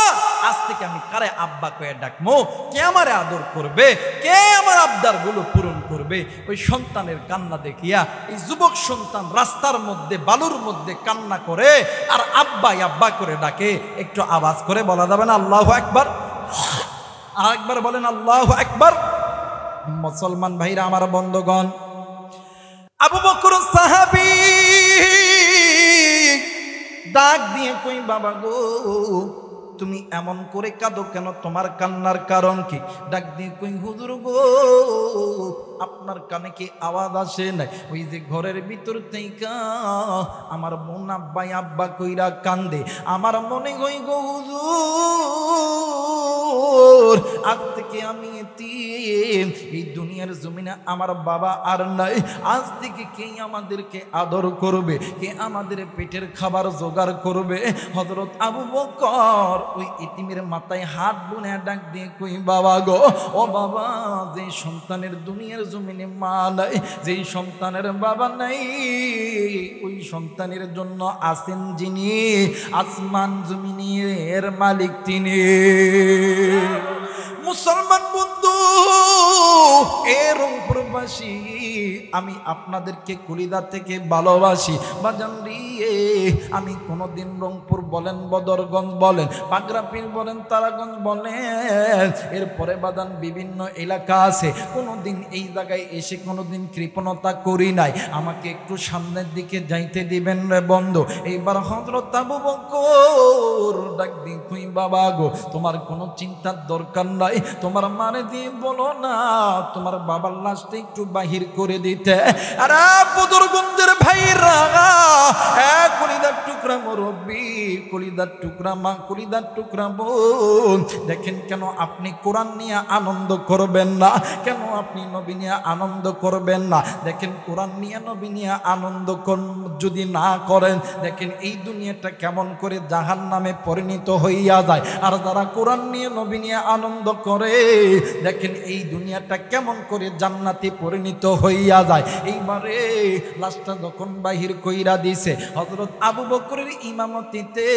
আজ থেকে আমি কারে আব্বা কয়ে ডাকবো, কে আমারে আদর করবে, কে আমার আবদার গুলো পূরণ করবে। ওই সন্তানের কান্না দেখিয়া এই যুবক সন্তান রাস্তার মধ্যে বালুর মধ্যে কান্না করে আর আব্বা আব্বা করে ডাকে। একটু আওয়াজ করে বলা যাবে না আল্লাহু আকবার? আর একবার বলেন আল্লাহু আকবার। মুসলমান ভাইরা আমার বন্ধুগণ, আবু বকর সাহাবী ডাক দিয়ে কই বাবা গো তুমি এমন করে কাঁদো কেন, তোমার কান্নার কারণ কি? ডাক দিয়ে কই হুজুর গো আপনার কানে কি আওয়াজ আসে নাই? ওই যে ঘরের ভিতর থেকে আমার বোন আব্বা আব্বা কইরা কান্দে, আমার মনে হই গো হুজুর আজ থেকে আমি এই দুনিয়ার জমিনে আমার বাবা আর নাই, আজ থেকে কে আমাদেরকে আদর করবে, কে আমাদের পেটের খাবার জোগাড় করবে? হযরত আবু বকর ওই ইতিমের মাথায় হাত বুনে ডাক দিয়ে কই বাবা গো, ও বাবা, যে সন্তানের দুনিয়ার জমিনে মা নাই, যেই সন্তানের বাবা নাই, ওই সন্তানের জন্য আছেন যিনি আসমান জমিনের মালিক তিনি। মুসলমান বন্ধু, এ রংপুরবাসী, আমি আপনাদেরকে কলিজা থেকে ভালোবাসি বাজান রে। আমি কোনোদিন রংপুর বলেন, বদরগঞ্জ বলেন, পাগরাপীর বলেন, তারাগঞ্জ বলেন, এরপরে বাদান বিভিন্ন এলাকা আছে, কোনোদিন এই জায়গায় এসে কোনোদিন কৃপণতা করি নাই। আমাকে একটু সামনের দিকে যাইতে দিবেন রে বন্ধু। এইবার হযরত আবু বকর ডাক দি কই বাবা গো তোমার কোনো চিন্তার দরকার নাই, তোমার মানে দিয়ে বলো না তোমার বাবার লাশটা একটু বাহির করে দিতে। আরে বদরগঞ্জের ভাইরা, কলিদার টুকরা মুরব্বি, কলিদার টুকরা মা, কলিদার টুকরা বোন, দেখেন কেন আপনি কোরআন নিয়ে আনন্দ করবেন না? কেন আপনি নবী নিয়ে আনন্দ করবেন না? দেখেন কোরআন নিয়ে নবী নিয়ে আনন্দ যদি না করেন, দেখেন এই দুনিয়াটা কেমন করে জাহান্নামে পরিণত হইয়া যায়। আর যারা কোরআন নিয়ে নবী নিয়ে আনন্দ করে, দেখেন এই দুনিয়াটা কেমন করে জান্নাতে পরিণত হইয়া যায়। এইবারে লাশটা যখন বাহির কইরা দিছে, হযরত আবু বকরের ইমামতিতে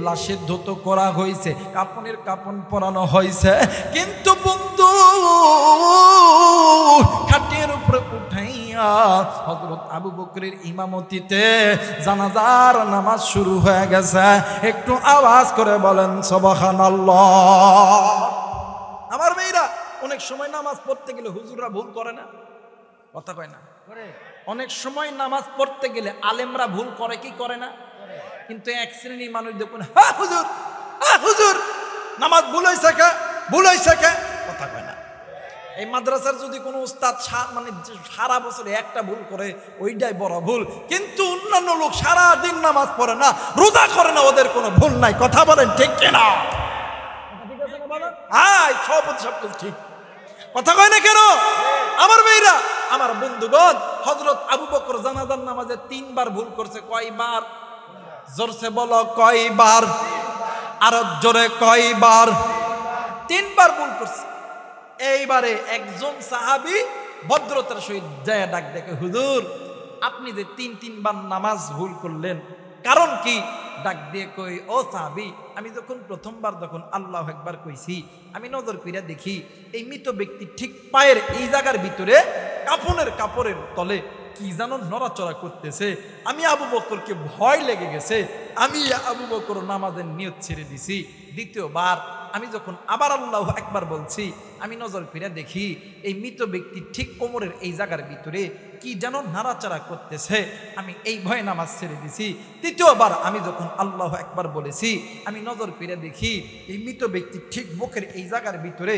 লাশের ধৌত করা হয়েছে, কাপনের কাপন পরানো হয়েছে, কিন্তু বন্ধু খাটের উপরে উঠাইয়া হযরত আবু বকরের ইমামতিতে জানাজার নামাজ শুরু হয়ে গেছে। একটু আওয়াজ করে বলেন সুবহানাল্লাহ। আমার মেয়েরা, অনেক সময় নামাজ পড়তে গেলে হুজুররা ভুল করে না? কথা কয় না? অনেক সময় নামাজ পড়তে গেলে আলেমরা ভুল করে কি করে না? কিন্তু এক শ্রেণীর মানুষ দেখুন, হ্যাঁ হুজুর, হ্যাঁ হুজুর, নামাজ ভুল হয়েছে কে, ভুল হয়েছে কে? কথা কয় না। এই মাদ্রাসার যদি কোনো উস্তাদ মানে সারা বছর একটা ভুল করে, ওইটাই বড় ভুল। কিন্তু অন্যান্য লোক সারা দিন নামাজ পড়ে না, রোজা করে না, ওদের কোনো ভুল নাই। কথা বলেন ঠিক কিনা? সব ঠিক কথা কয় না কেন? আমার মেয়েরা, আমার বন্ধুগণ, হযরত আবু বকর জানাজার নামাজে 3 বার ভুল করছে। কয়বার? জোরসে বলো কয়বার? আরো জোরে কয়বার? 3 বার ভুল করছে। এইবারে একজন সাহাবী ভদ্রতার সহিত যায় ডাক দেখে, হুজুর আপনি যে তিনবার নামাজ ভুল করলেন কারণ কি? ডাক দিয়ে কই, ও সাহাবী, আমি যখন প্রথমবার যখন আল্লাহু আকবার কইছি, আমি নজর কইরা দেখি এই মৃত ব্যক্তি ঠিক পায়ের এই জায়গার ভিতরে কাপড়ের তলে কি যেন নড়াচড়া করতেছে। আমি আবু বকরকে ভয় লেগে গেছে, আমি আবু বকর নামাজের নিয়ত ছেড়ে দিছি। দ্বিতীয়বার আমি যখন আবার আল্লাহু আকবার বলছি, আমি নজর ফিরে দেখি এই মৃত ব্যক্তি ঠিক কোমরের এই জায়গার ভিতরে কি যেন নাড়াচাড়া করতেছে, আমি এই ভয়ে নামাজ ছেড়ে দিছি। তৃতীয়বার আমি যখন আল্লাহু আকবার বলেছি, আমি নজর ফিরে দেখি এই মৃত ব্যক্তি ঠিক বুকের এই জায়গার ভিতরে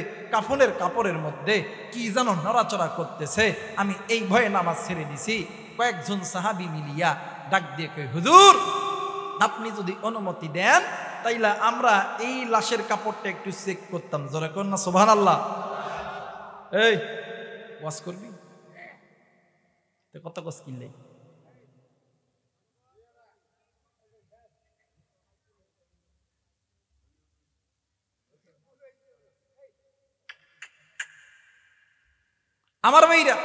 কাপড়ের মধ্যে কি যেন নড়াচড়া করতেছে, আমি এই ভয়ে নামাজ ছেড়ে দিছি। কয়েকজন সাহাবী মিলিয়া ডাক দিয়ে কই, হুজুর আপনি যদি অনুমতি দেন তাইলে আমরা এই লাশের কাপড়টা একটু চেক করতাম। জোরে কর না সুবহানাল্লাহ। এই ওয়াজ করবি তো কত কস কিনলে? আমার ভাইরা,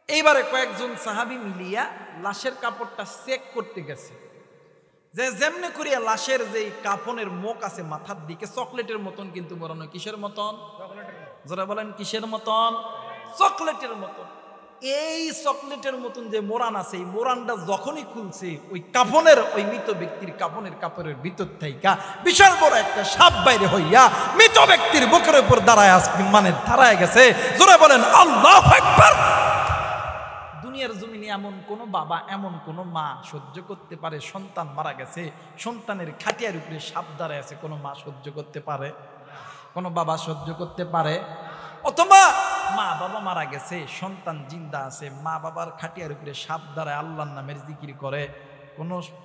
এইবারে কয়েকজন সাহাবী মিলিয়া লাশের কাপড়টা চেক করতে গেছে। যে যেমনি করিয়া লাশের যে কাফনের মুখ আছে মাথার দিকে চকলেটের মতন কিন্তু মরানো। কিসের মতন? যারা বলেন কিসের মতন? চকলেটের মতন। এই চকলেটের মতন যে মোরান আছে, এই মোরানটা যখনই খুলছে ওই কাফনের, ওই মৃত ব্যক্তির কাপড়ের ভিতর থেকে বিশাল বড় একটা সাপ বাইরে হইয়া মৃত ব্যক্তির বুকের উপর দাঁড়ায় গেছে। জোরে বলেন আল্লাহু আকবার। দুনিয়ার জমিনে এমন কোন বাবা, এমন কোন মা সহ্য করতে পারে সন্তান মারা গেছে, সন্তানের খাটিয়ার উপরে সাপ দাঁড়ায় আছে? কোন মা সহ্য করতে পারে? কোন বাবা সহ্য করতে পারে? অথবা মা বাবা মারা গেছে, সন্তান জিন্দা আছে, মা বাবার খাটিয়ার উপরে সাপ দাঁড়ায় আল্লাহর নামের জিকির করে,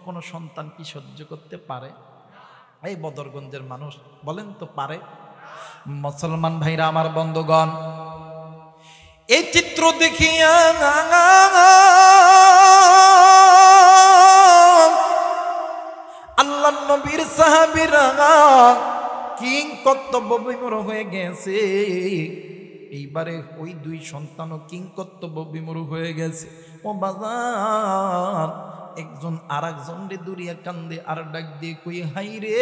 কোন সন্তান কি সহ্য করতে পারে? এই বদরগঞ্জের মানুষ বলেন তো পারে? মুসলমান ভাইরা আমার, বন্ধুগণ, এই চিত্র দেখিয়া আল্লাহর নবীর সাহাবীরা কিং কর্তব্য বিমূঢ় হয়ে গেছে। এইবারে ওই দুই সন্তানও কিং কর্তব্য বিমূঢ় হয়ে গেছে। ও বাজার, একজন আর একজন রে দুরিয়া কান্দে আর ডাক দিয়ে কই, হাই রে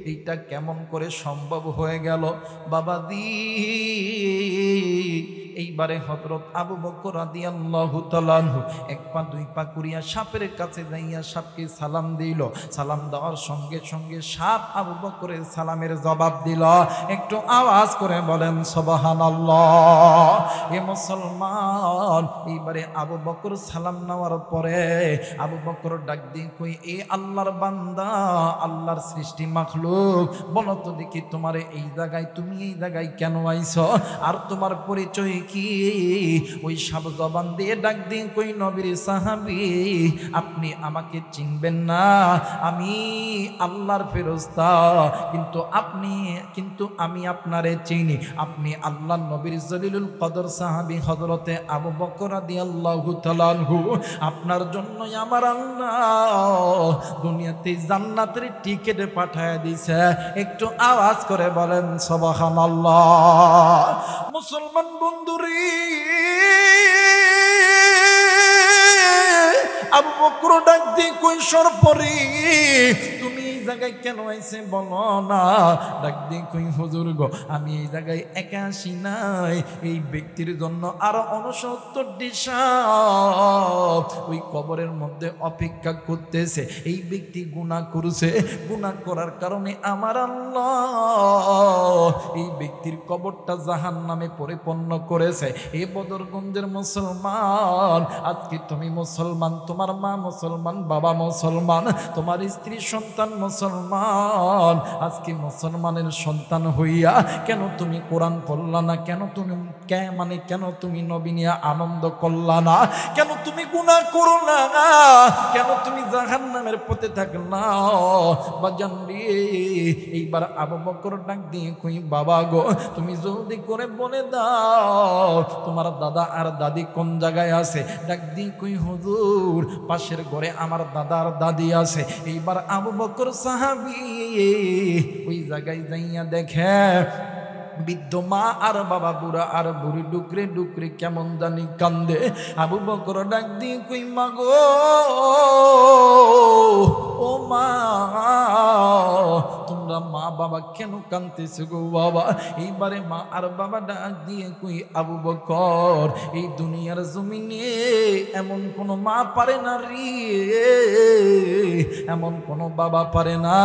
এইটা কেমন করে সম্ভব হয়ে গেল বাবাদি? এইবারে হযরত আবু বকর রাদিয়াল্লাহু তাআলা আনহু এক পা দুই পা করিয়া সাপের কাছে যাইয়া সাপকে সালাম দিল। সালাম দেওয়ার সঙ্গে সঙ্গে সাপ আবু বকরের সালামের জবাব দিল। একটু আওয়াজ করে বলেন সুবহানাল্লাহ। এ মুসলমান, এইবারে আবু বকর সালাম নেওয়ার পরে আবু বকর ডাক দিয়ে কই, এ আল্লাহর বান্দা, আল্লাহর সৃষ্টি মাখলুক, বলো তো দেখি তোমার এই জায়গায়, তুমি এই জায়গায় কেন আইছো? আর তোমার পরিচয় কি? ওই সাপ জবান দিয়ে ডাক দিয়ে কই, নবীর সাহাবী, আপনি আমাকে চিনবেন না, আমি আল্লাহর ফেরেশতা, কিন্তু আমি আপনারে চিনি। আপনি আল্লাহর নবীর জলিলুল কদর সাহাবী হযরতে আবু বকর রাদিয়াল্লাহু তাআলা আনহু। আপনার জন্যই আমার আল্লাহ দুনিয়াতে জান্নাতের টিকেট পাঠায় দিছে। একটু আওয়াজ করে বলেন সুবহানাল্লাহ। মুসলমান বন্ধুরি, আবু বকর ডাক দিয়ে কই, সরপরি তুমি এই জায়গায় কেন আইছে বলো না? ডাক দিয়ে কই, হুজুর গো, আমি এই জায়গায় একা আসি নাই, এই ব্যক্তির জন্য আরো 69টি সাপ ওই কবরের মধ্যে অপেক্ষা করতেছে। এই ব্যক্তি গুনাহ করেছে, গুনাহ করার কারণে আমার আল্লাহ এই ব্যক্তির কবরটা জাহান্নামে পরিপূর্ণ করেছে। এ বদরগঞ্জের মুসলমান, আজকে তুমি মুসলমান, তোমার মা মুসলমান, বাবা মুসলমান, তোমার স্ত্রী সন্তান মুসলমান, আজকে মুসলমানের সন্তান হইয়া কেন তুমি কোরআন পড়লা না? কেন তুমি নবী নিয়ে আনন্দ করলা না? কেন তুমি গুনাহ করলা না? কেন তুমি জাহান্নামের পথে থাকলা? বাজান রে, এইবার আবু বকর ডাক দিয়ে কই, বাবা গো, তুমি জলদি করে বলে দাও তোমার দাদা আর দাদি কোন জায়গায় আছে? ডাক দিয়ে কই, হুজুর পাশের ঘরে আমার দাদা আর দাদি আছে। এইবার আবু বকর সাহাবী ওই জায়গায় যাইয়া দেখে বৃদ্ধ মা আর বাবা, বুড়া আর বুড়ি ডুকরে ডুকরে কেমন জানি কান্দে। আবু বকর ডাক দিয়ে কই মা গো, ও মা, তোমরা মা বাবা কেন কাঁদতেছো গো বাবা? এইবারে মা আর বাবা ডাক দিয়ে কই আবু বকর, এই দুনিয়ার জমিনে এমন কোন মা পারে না রে, এমন কোন বাবা পারে না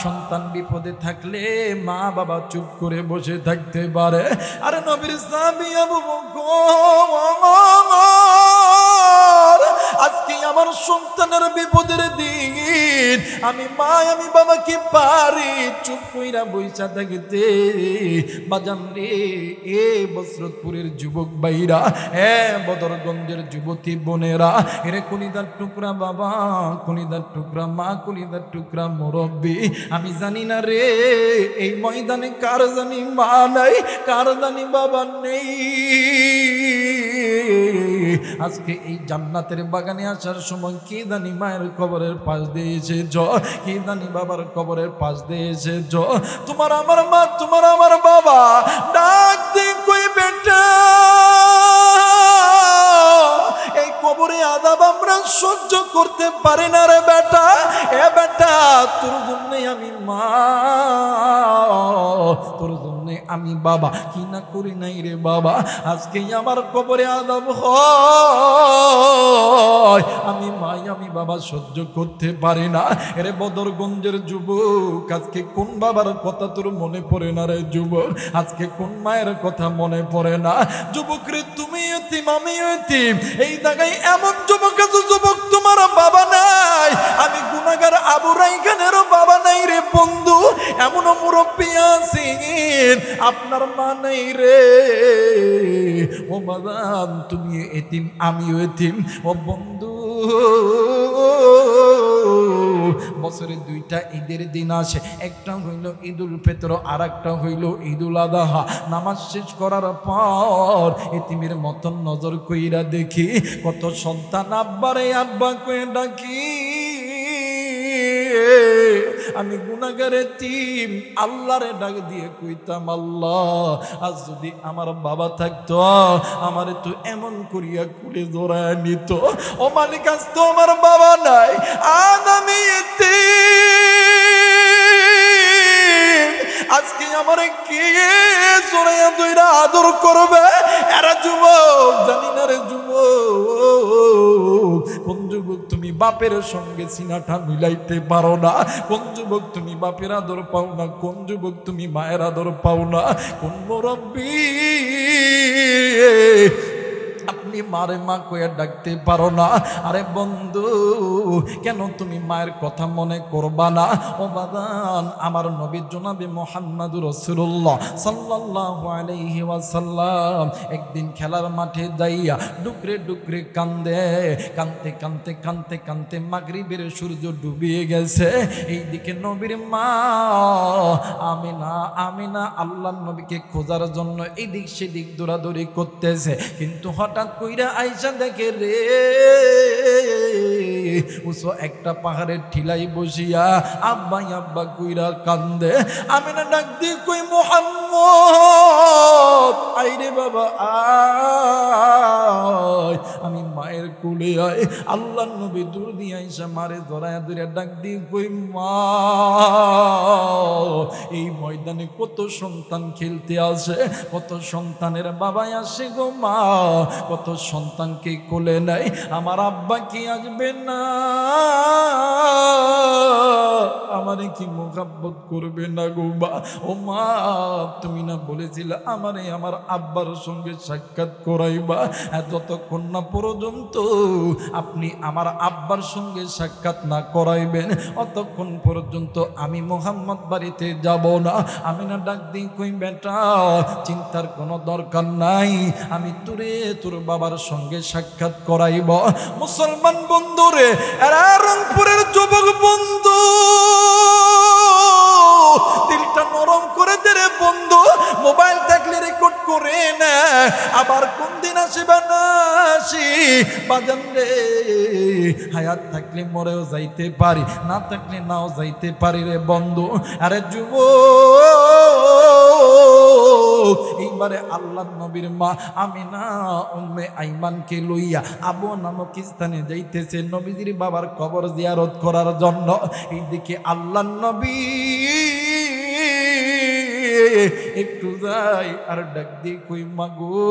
সন্তান বিপদে থাকলে মা বাবা চুপ করে বসে থাকতে পারে। আরে নবীর সাহাবী আবু বকর, আজকে আমার সন্তানের বিপদের দিন, আমি মা আমি বাবা কি পারি চুপ কইরা বইসা থাকতে? বাজান রে, এ বসরতপুরের যুবক ভাইরা, এ বদরগঞ্জের যুবতী বোনেরা, এরে কলিদার টুকরা বাবা, কলিদার টুকরা মা, কলিদার টুকরা মুরব্বী, আমি জানি না রে এই ময়দানে কার জানি মা নাই, কার জানি বাবা নেই। আজকে এই জান্নাতের বাগানে আসার সময় কি জানি মায়ের কবরের পাশ দিয়েছে জ, কি জানি বাবার কবরের পাশ দিয়েছে জ। তোমার আমার মা, তোমার আমার বাবা ডাক দিয়ে কই বেটা, এই কবরে আযাব আমরা সহ্য করতে পারি না রে বেটা। এ বেটা, তোর জন্য আমি মা, তোর জন্য আমি বাবা, কি না করি নাই রে বাবা। আজকে আমার কবরে আযাব হয়, আমি মা আমি বাবা সহ্য করতে পারি না। এরে বদরগঞ্জের যুবক, আজকে কোন বাবার কথা তোর মনে পড়ে না রে যুবক? আজকে কোন মায়ের কথা মনে পড়ে না? যুবক রে, তুমি এতিম আমি এতিম, এই জায়গায় এমন যুবক আছে যুবক তোমার বাবা নাই। আমি গুনাহগার আবু রাইখানেরও বাবা নাই রে বন্ধু, এমন মুরব্বী আছেন আপনার মা নাই রে। ও বাজান, তুমি এতিম আমিও এতিম। ও বন্ধু, বছরে দুইটা ঈদের দিন আসে, একটা হইল ঈদুল ফিতর আর একটা হইল ঈদুল আযহা। নামাজ শেষ করার পর এতিমের মতন নজর কইরা দেখি কত সন্তান আব্বারে আব্বা কয়ে ডাকি। আমি গুনাহগার এতিম, আল্লাহরে ডাক দিয়ে কইতাম আল্লাহ, আজ যদি আমার বাবা থাকতো আমারে তো এমন করিয়া কুলে জড়ায় নিত। ও মালিক, আজ তো আমার বাবা নাই, আজ আমি এতিম, আজকে আমারে কে জড়াইয়া দইরা আদর করবে? এরা যুবক, জানি না রে যুবক, কোন যুবক তুমি বাপের সঙ্গে সিনাটা মিলাইতে পারো না? কোন যুবক তুমি বাপের আদর পাও না? কোন যুবক তুমি মায়ের আদর পাও না? কোন মুরব্বী আপনি মারে মা কইয়া ডাকতে পারো না? আরে বন্ধু, কেন তুমি মায়ের কথা মনে করবা না? ও বাদান, আমার নবী জনাবে মুহাম্মদুর রাসূলুল্লাহ সাল্লাল্লাহু আলাইহি ওয়াসাল্লাম একদিন খেলার মাঠে যাইয়া ডুকরে ডুকরে কান্দে, কানতে কানতে কানতে কানতে মাগরিবের সূর্য ডুবিয়ে গেছে। এইদিকে নবীর মা আমিনা আমিনা আল্লাহর নবীকে খোঁজার জন্য এদিক সেদিক দৌড়াদৌড়ি করতেছে, কিন্তু হঠাৎ কইরা আইসা দেখে রে উসো একটা পাহাড়ের ঠিলাই বসিয়া আব্বা আব্বা কইরা কান্দে। আমিনা ডাক দিয়ে কই মুহাম্মদ, আইরে বাবা আয়, আমি মায়ের কোলে আয়। আল্লাহর নবী দূর দিয়ে আইসা মারে ধরায়া ধরে ডাক দিয়ে কই মা, এই ময়দানে কত সন্তান খেলতে আসে, কত সন্তানের বাবাই আসে গো মা, কত সন্তানকে কোলে নেয়, আমার আব্বা কি আসবে না? আমারে কি মোহাব্বত করবে না গো মা? ও মা, তুমি না বলেছিলে আমারে আমার আব্বার সঙ্গে সাক্ষাৎ করাইবা? যতক্ষণ না পর্যন্ত আপনি আমার আব্বার সঙ্গে সাক্ষাৎ না করাইবেন অতক্ষণ পর্যন্ত আমি মুহাম্মদ বাড়িতে যাব না। আমি না ডাক দিই কই বেটা, চিন্তার কোনো দরকার নাই, আমি তোরে তোর বাবার সঙ্গে সাক্ষাৎ করাইব। মুসলমান বন্ধুরে, এরা রংপুরের যুবক বন্ধু, দিলটা নরম করে দে রে বন্ধু, মোবাইল থাকলে রেকর্ড করে না, আবার কোন দিন আসিবা না আসি বাজান রে, হায়াত থাকলে মরেও যাইতে পারি, না থাকলে নাও যাইতে পারি রে বন্ধু। আরে যুবক, এইবারে আল্লাহর নবীর মা আমিনা উম্মে আইমানকে লইয়া আবু নামক স্থানে যাইতেছে নবীজির বাবার কবর জিয়ারত করার জন্য। এইদিকে আল্লাহর নবী একটু যাই আর ডাক দিয়ে কই মাগো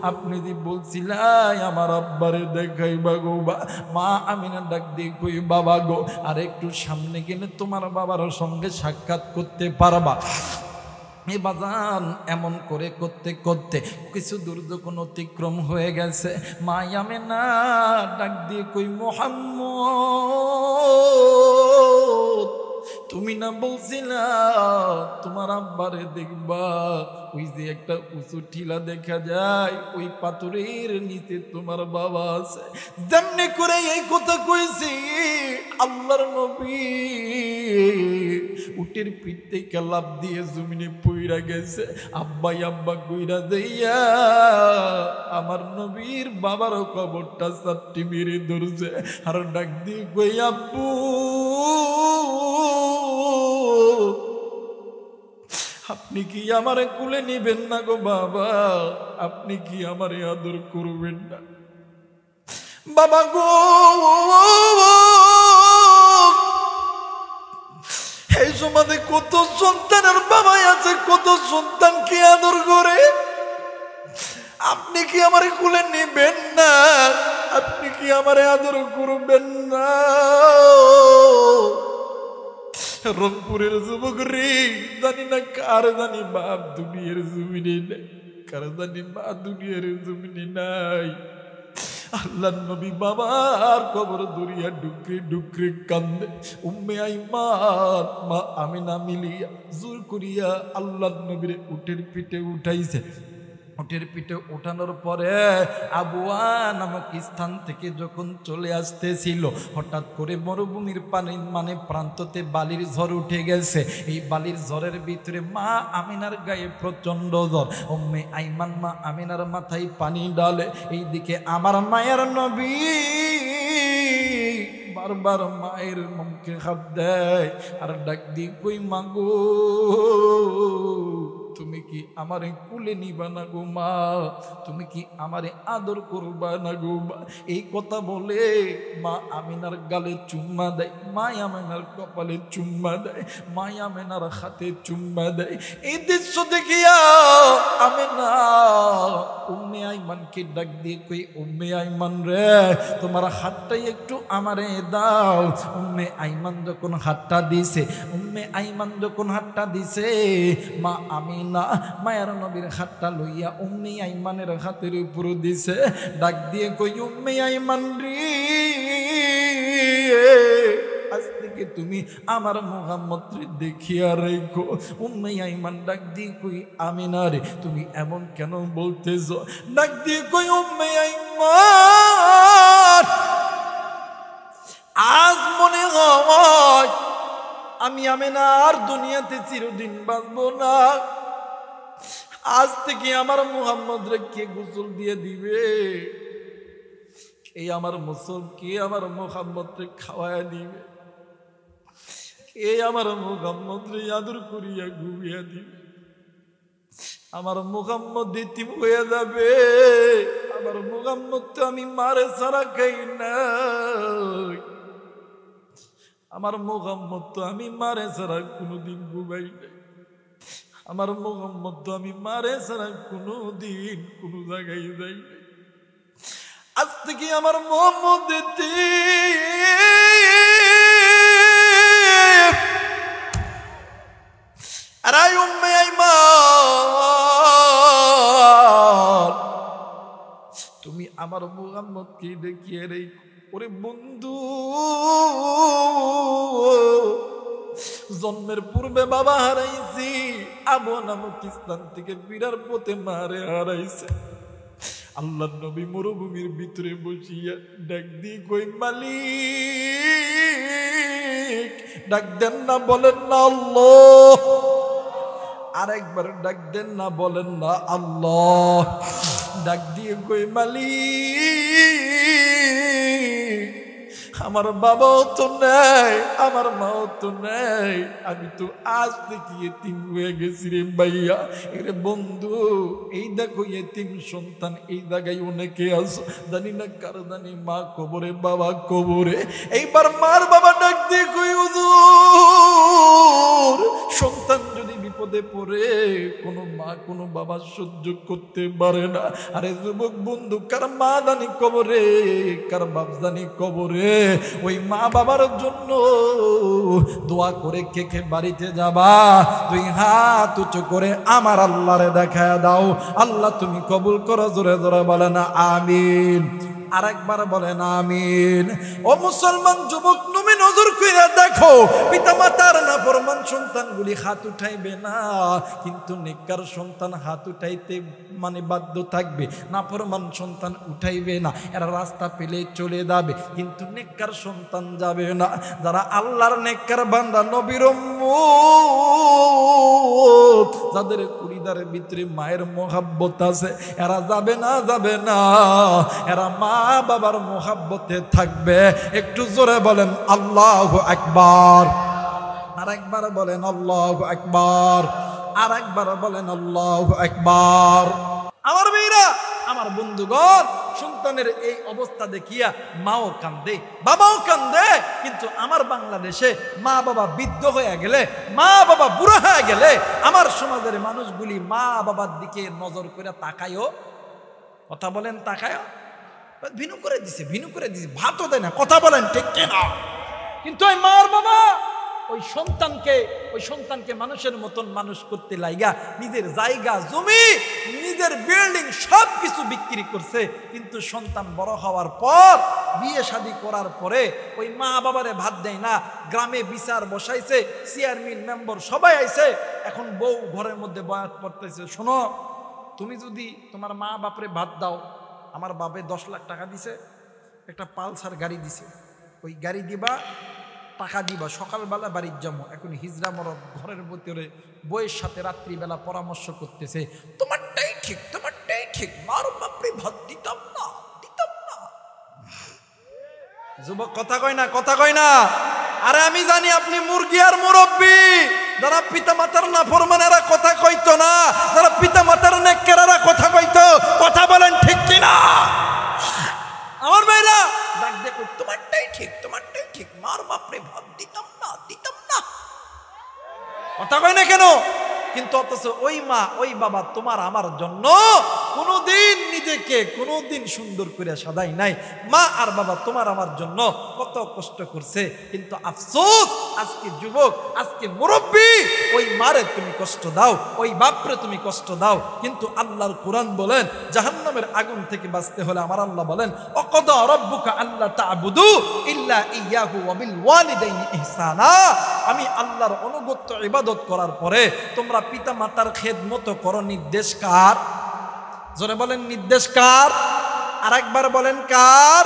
আপনি যে বলছিলাই আমার আব্বারে দেখাইবা গো মা আমিনা ডাক দিয়ে কই বাবা গো আর একটু সামনে গেলে তোমার বাবার সঙ্গে সাক্ষাৎ করতে পারবা। এই বাজান এমন করে করতে করতে কিছু দূর যখন অতিক্রম হয়ে গেছে মা আমিনা ডাক দিয়ে কই মুহাম্মদ তুমি না বলছিলা তোমার আব্বারে দেখবা ওই যে একটা উঁচু টিলা দেখা যায় ওই পাথরের নিচে তোমার বাবা আছে। যেমনি করে এই কথা কইছি আল্লাহর নবী উটের পিঠ থেকে লাফ দিয়ে জমিনে পইরা গেছে। আব্বাই আব্বা কইরা যাইয়া আমার নবীর বাবার কবরটা চারটি মেরে ধরছে আর ডাক দিয়ে কই আব্বু আপনি কি আমারে কুলে নিবেন না গো বাবা, আপনি কি আমারে আদর করবেন না বাবা গো। এই সমাজে কত সন্তানের বাবা আছে, কত সন্তান কি আদর করে, আপনি কি আমারে কুলে নিবেন না, আপনি কি আমারে আদর করবেন না। রংপুরের যুবক রে জানি না কার জানি বাপ দুনিয়ার জমিনে নাই, কার জানি মা দুনিয়ার জমিনে নাই। আল্লাহর নবী বাবার কবর দরিয়া ডুকরে ডুকরে কান্দে। উম্মে আইমান মা আমিনা মিলিয়া জোর করিয়া আল্লাহর নবীর উটের পিঠে উঠাইছে। উটের পিঠে ওঠানোর পরে আবুয়া নামক স্থান থেকে যখন চলে আসতেছিল হঠাৎ করে মরুভূমির পানি মানে প্রান্ততে বালির ঝড় উঠে গেছে। এই বালির ঝড়ের ভিতরে মা আমিনার গায়ে প্রচন্ড জ্বর। উম্মে আইমান মা আমিনার মাথায় পানি ডালে। এইদিকে আমার মায়ের নবী বারবার মায়ের মুখে হাত দেয় আর ডাক দিয়ে কই মাগো তুমি কি আমারে কুলে নিবা না গো মা, তুমি কি আমারে আদর করবা না গো মা। এই কথা বলে মা আমিনার গালে চুম্মা দেয়, মা আমিনার কপালে চুম্মা দেয়, মা আমিনার হাতে চুম্মা দেয়। এই দৃশ্য দেখিয়া আমিনা উম্মে আইমানকে ডাক দিয়ে কই উম্মে আইমান রে তোমার হাতটাই একটু আমারে দাও। উম্মে আইমান যখন হাতটা দিছে, উম্মে আইমান যখন হাতটা দিছে মা আমিনা মায়ের নবীর হাতটা লইয়া উম্মে আইমানের হাতের উপর দিছে। ডাক দিয়ে কই উম্মে আইমান রে আজ থেকে তুমি আমার মুহাম্মদ রে দেখিয়া রেখো। উম্মে আইমান ডাক দিয়ে কই আমিনা রে তুমি এমন কেন বলতেছ। ডাক দিয়ে কই উম্মে আইমান আজ মনে হয় আমি আমিনা আর দুনিয়াতে চিরদিন বাঁচবো না। আজ থেকে আমার মুহাম্মদ রে কে গোসল দিয়ে দিবে, কে আমার কে আমার মুহাম্মদ রে খাওয়ায়া দিবে, কে আমার মুহাম্মদ রে আদর করিয়া ঘুমিয়া দিবে। আমার মুহাম্মদ এতিম হয়ে যাবে। আমার মুহাম্মদ তো আমি মারে ছাড়া খাই না, আমার মুহাম্মদ তো আমি মারে ছাড়া কোনোদিন ঘুমাই নাই, আমার মুহাম্মদ তো আমি মারে ছাড়া কোনোদিন কোনো জায়গায় যাই নাই। আজ থেকে আমার মুহাম্মদ আর উম্মে আইমান তুমি আমার মুহাম্মদকে দেখিয়ে রেখো। ওরে বন্ধু জন্মের পূর্বে বাবা হারাইছি, আবু নামক স্থান থেকে বিরার পথে মারে হারাইছে। আল্লাহ নবী মরুভূমির ভিতরে বসিয়া ডাক দিয়ে কই মালিক, ডাক দেন না বলেন না আল্লাহ, আরেকবার ডাক দেন না বলেন না আল্লাহ। ডাক দিয়ে কই মালিক আমার বাবাও তো নেই, আমার মাও তো নেই, আমি তো আজ থেকে এতিম হয়ে গেছি রে ভাইয়া। এরে বন্ধু, এই দেখো এতিম সন্তান এই জায়গায় অনেকে আছো, জানি না কার জানি মা কবরে বাবা কবরে। এইবার মার বাবা ডাক দিয়ে কই হুজুর, সন্তান যদি বিপদে পড়ে কোনো মা কোনো বাবা সহ্য করতে পারে না। আরে যুবক বন্ধু, কার মা জানি কবরে, কার বাপ জানি কবরে, ওই মা বাবার জন্য দোয়া করে কে কে বাড়িতে যাবা, তুই হাত উঁচু করে আমার আল্লাহরে দেখায় দাও, আল্লাহ তুমি কবুল করো। জোরে জোরে বলে না আমিন। আরেকবার বলেন আমিন। ও মুসলমান যুবক, তুমি নজর কইরা দেখো, পিতামাতার নাফরমান সন্তানগুলি হাত উঠাইবে না, কিন্তু নেককার সন্তান হাত উঠাইতে মানে বাধ্য থাকবে, নাফরমান সন্তান উঠাইবে না। এরা রাস্তা পেলে চলে যাবে, কিন্তু নেককার সন্তান যাবে না। যারা আল্লাহর নেককার বান্দা, নবীর উম্মত, যাদের কুড়িদারের ভিতরে মায়ের মোহাব্বত আছে, এরা যাবে না, যাবে না, এরা মা বাবার মোহাব্বতে থাকবে। একটু জোরে বলেন আল্লাহু আকবার। আর একবার বলেন আল্লাহু আকবার। আর একবার বলেন আল্লাহু আকবার। আমার মেয়েরা, আমার বন্ধুগণ, সন্তানের এই অবস্থা দেখিয়া মাও কান্দে, বাবাও কান্দে, কিন্তু আমার বাংলাদেশে মা বাবা বৃদ্ধ হয়ে গেলে, মা বাবা বুড়া হয়ে গেলে, আমার সমাজের মানুষগুলি মা বাবার দিকে নজর করে তাকায়ও, কথা বলেন তাকায়ও, ভিনু করে দিছে, ভিনু করে দিছে, ভাতও দেয় না, কথা বলেন ঠিক কিনা? কিন্তু ওই মার বাবা ওই সন্তানকে মানুষের মতন মানুষ করতে লাইগা নিজের জায়গা জমি, নিজের বিল্ডিং সব কিছু বিক্রি করছে। কিন্তু সন্তান বড় হওয়ার পর, বিয়ে শাদী করার পরে ওই মা বাবারে ভাত দেয় না। গ্রামে বিচার বসাইছে, চেয়ারম্যান মেম্বার সবাই আইছে, এখন বউ ঘরের মধ্যে বয়াত পড়তেছে, শোনো, তুমি যদি তোমার মা বাপরে ভাত দাও, আমার বাপে 10 লাখ টাকা দিছে, একটা পালসার গাড়ি দিছে, ওই গাড়ি দিবা, টাকা দিবা, সকালবেলা বাড়ির জমো। এখন হিজরা মরদ ঘরের ভিতরে বইয়ের সাথে রাত্রিবেলা পরামর্শ করতেছে, তোমারটাই ঠিক, তোমারটাই ঠিক, মার বাপরে ভাত দিতাম না, দিতাম না। যুবক কথা কয় না, কথা কয় না। আরে আমি জানি আপনি মুরগি আর মুরব্বি, যারা পিতা মাতার নাফরমানেরা কথা কইতো না, যারা পিতা মাতার নেককারেরা কথা কইতো, কথা বলেন ঠিক কিনা? আমার ভাইরা ডাক দেখো, তোমারটাই ঠিক, তোমারটাই ঠিক, মার বাপরে ভাত দিতাম না, দিতাম না, কথা কয় না কেন? কিন্তু অথচ ওই মা ওই বাবা তোমার আমার জন্য কোনোদিন নিজেকে কোনোদিন সুন্দর করে সাজাই নাই। মা আর বাবা তোমার আমার জন্য কত কষ্ট করছে, কিন্তু আফসোস আজকে যুবক, আজকে মুরব্বী, ওই মারে তুমি কষ্ট দাও, ওই বাপরে তুমি কষ্ট দাও। কিন্তু আল্লাহর কোরআন বলেন, জাহান্নামের আগুন থেকে বাঁচতে হলে আমার আল্লাহ বলেন, ওয়াকাদা রাব্বুকা আল্লা তা'বুদু ইল্লা ইয়্যাহু ওয়া বিল ওয়ালিদাইনি ইহসানা। আমি আল্লাহর অনুগত্য ইবাদত করার পরে তোমরা পিতা মাতার খেদমত করো। নির্দেশ কার? জোরে বলেন নির্দেশ কার? আর একবার বলেন কার?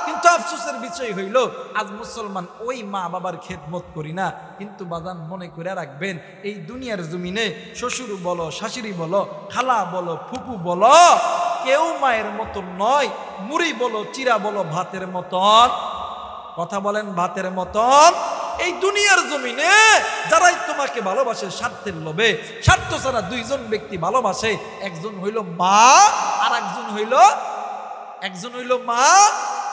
কিন্তু আফসোসের বিষয় হইল, আজ মুসলমান ওই মা বাবার খেদমত করি না। কিন্তু বাজান মনে করে রাখবেন, এই দুনিয়ার জমিনে শ্বশুর বলো, শাশুড়ি বলো, খালা বলো, ফুপু বলো, কেউ মায়ের মতন নয়। মুড়ি বলো, চিরা বলো, ভাতের মতন, কথা বলেন ভাতের মতন। এই দুনিয়ার জমিনে যারাই তোমাকে ভালোবাসে স্বার্থের লোভে, স্বার্থ ছাড়া দুইজন ব্যক্তি ভালোবাসে, একজন হইল মা আর একজন হইল মা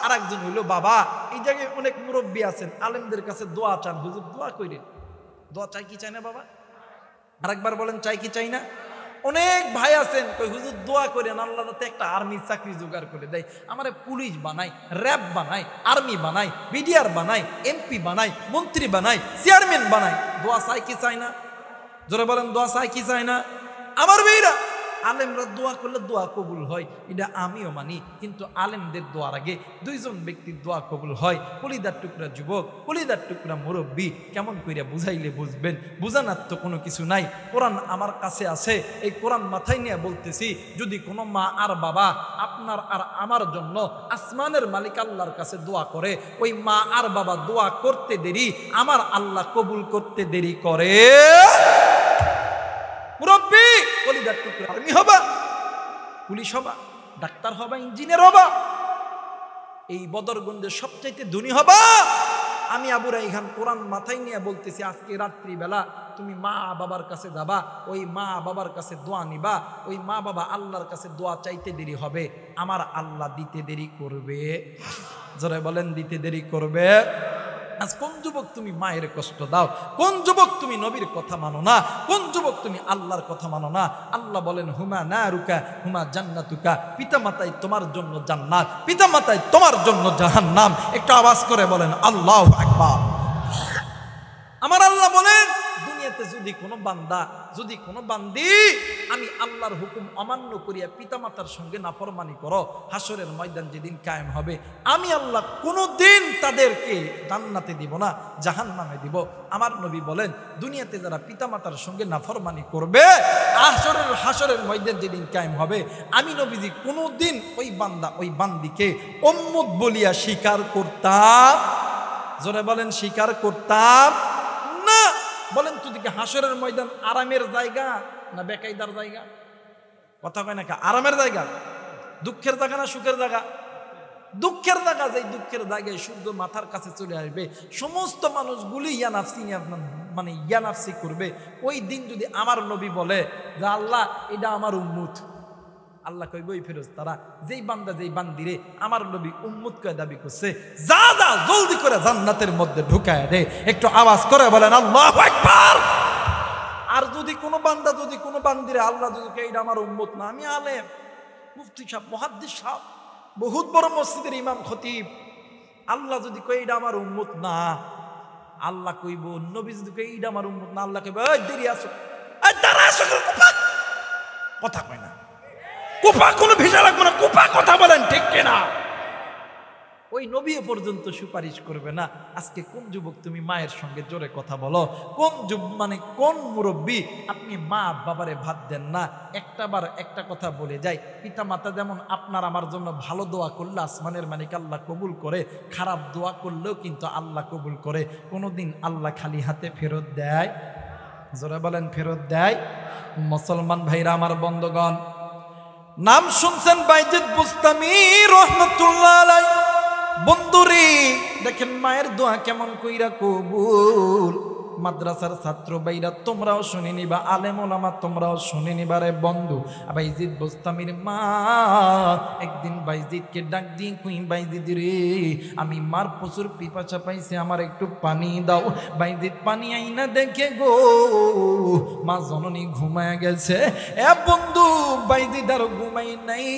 আর একজন হইল বাবা। এই জায়গায় অনেক মুরব্বী আছেন, আলেমদের কাছে দোয়া চান, হুজুর দোয়া কইরেন। দোয়া চাই কি চাই না বাবা? আরেকবার বলেন, চাই কি চাই না? অনেক ভাই আছেন কই হুজুর দোয়া করেন আল্লাহ যাতে একটা আর্মি চাকরি জোগাড় করে দেয়, আমারে পুলিশ বানাই, র্যাব বানাই, আর্মি বানাই, বিডিআর বানাই, এমপি বানাই, মন্ত্রী বানাই, চেয়ারম্যান বানাই। দোয়া চাই কি চাই না? জোরে বলেন, দোয়া চাই কি চাই না? আমার ভাইরা, আলেমরা দোয়া করলে দোয়া কবুল হয়, এটা আমিও মানি। কিন্তু আলেমদের দোয়ার আগে দুইজন ব্যক্তির দোয়া কবুল হয়। কলিদার টুকরা যুবক, কলিদার টুকরা মুরব্বী, কেমন কইরা বুঝাইলে বুঝবেন? বুঝানোর তো কোনো কিছু নাই। কোরআন আমার কাছে আছে, এই কোরআন মাথায় নিয়ে বলতেছি, যদি কোনো মা আর বাবা আপনার আর আমার জন্য আসমানের মালিক আল্লাহর কাছে দোয়া করে, ওই মা আর বাবা দোয়া করতে দেরি, আমার আল্লাহ কবুল করতে দেরি করে। মুরব্বী, কলিদার টুকরা আর্মি হবা, পুলিশ হবা, ডাক্তার হবা, ইঞ্জিনিয়ার হবা, এই বদরগঞ্জে সবচাইতে ধনী হবা। আমি আবু রাইহান কোরআন মাথায় নিয়ে বলতেছি, আজকে রাত্রিবেলা তুমি মা বাবার কাছে যাবা, ওই মা বাবার কাছে দোয়া নিবা, ওই মা বাবা আল্লাহর কাছে দোয়া চাইতে দেরি হবে, আমার আল্লাহ দিতে দেরি করবে। যারা বলেন দিতে দেরি করবে। আজ কোন যুবক তুমি মায়ের কষ্ট দাও? কোন যুবক তুমি নবীর কথা মানো না? কোন যুবক তুমি আল্লাহর কথা মানো না? আল্লাহ বলেন হুমা নারুকা হুমা জান্নাতুকা, পিতা মাতাই তোমার জন্য জান্নাত, পিতা মাতাই তোমার জন্য জাহান্নাম। একটু আওয়াজ করে বলেন আল্লাহু আকবার। আমার আল্লাহ বলেন, দুনিয়াতে যদি কোনো বান্দা, যদি কোনো বান্দি আমি আল্লাহর হুকুম অমান্য করিয়া পিতামাতার সঙ্গে নাফরমানি করো, হাসরের ময়দান যেদিন কায়েম হবে, আমি আল্লাহ কোনোদিন তাদেরকে জান্নাতে দিব না, জাহান্নামে দিব। আমার নবী বলেন, দুনিয়াতে যারা পিতামাতার সঙ্গে নাফরমানি করবে, হাসরের ময়দান যেদিন কায়েম হবে, আমি নবীজি কোনোদিন ওই বান্দা, ওই বান্দিকে উম্মত বলিয়া স্বীকার করতাম। জোরে বলেন স্বীকার করতাম না। বলেন তো দিকে হাসরের ময়দান আরামের জায়গা না বেকায়দার জায়গা? কথা কয় না, আরামের জায়গা, দুঃখের জায়গা না সুখের জায়গা? দুঃখের জায়গা। যে দুঃখের জায়গায় সূর্য মাথার কাছে চলে আসবে, সমস্ত মানুষগুলি ইয়ানাফসি করবে। ওই দিন যদি আমার নবী বলে যে আল্লাহ এটা আমার উম্মত, আল্লাহ কইব ওই ফেরেশতারা, যেই বান্দা যেই বান্দিরে আমার নবী উম্মত কয়ে দাবি করছে, যা যা জলদি করে জান্নাতের মধ্যে ঢুকায় দে। একটু আওয়াজ করে বলেন আল্লাহু আকবার। আর যদি কোনো বান্দা, যদি কোনো বান্দিরে আল্লাহ যদি কয় এটা আমার উম্মত না, আমি আলেম, মুফতি সাহেব, মুহাদ্দিস সাহেব, বহুত বড় মসজিদের ইমাম খতিব, আল্লাহ যদি কয় এটা আমার উম্মত না, আল্লাহ কইব, নবী যদি কয় এটা আমার উম্মত না, আল্লাহ কইব এই দেরি আসো, এই দাঁড়া আসো, কথা কয় না, কুফা কোনো ভিসা লাগবে না, কুফা কথা বলেন ঠিক কিনা? ওই নবী পর্যন্ত সুপারিশ করবে না। আজকে কোন যুবক তুমি মায়ের সঙ্গে জোরে কথা বলো? কোন কোন মুরব্বী আপনি মা বাবারে ভাত দেন না? একটা কথা বলে যাই, পিতা মাতা যেমন আপনার আমার জন্য ভালো দোয়া করলে আসমানের মালিক আল্লাহ কবুল করে, খারাপ দোয়া করলেও কিন্তু আল্লাহ কবুল করে। কোনোদিন আল্লাহ খালি হাতে ফেরত দেয়? জোরে বলেন ফেরত দেয়? মুসলমান ভাইরা আমার, বন্ধুগণ, নাম শুনছেন বাইজিদ বুস্তামি রাহমাতুল্লাহ আলাইহি। বন্ধুরে দেখেন মায়ের দোয়া কেমন কইরা কবুল। মাদ্রাসার ছাত্র ভাইরা তোমরাও শুনে নিবা, আলেম ওলামা তোমরাও শুনে নিবা রে বন্ধু। বাইজিদ বুস্তামির মা একদিন বাইজিদকে ডাক দিয়ে কই, বাইজিদ রে আমি মার প্রচুর পিপাসা পাইছে, আমার একটু পানি দাও। বাইজিদ পানি আইনা দেখে গো মা জননী ঘুমায় গেছে। এ বন্ধু, বাইজিদ আর ঘুমাই নাই,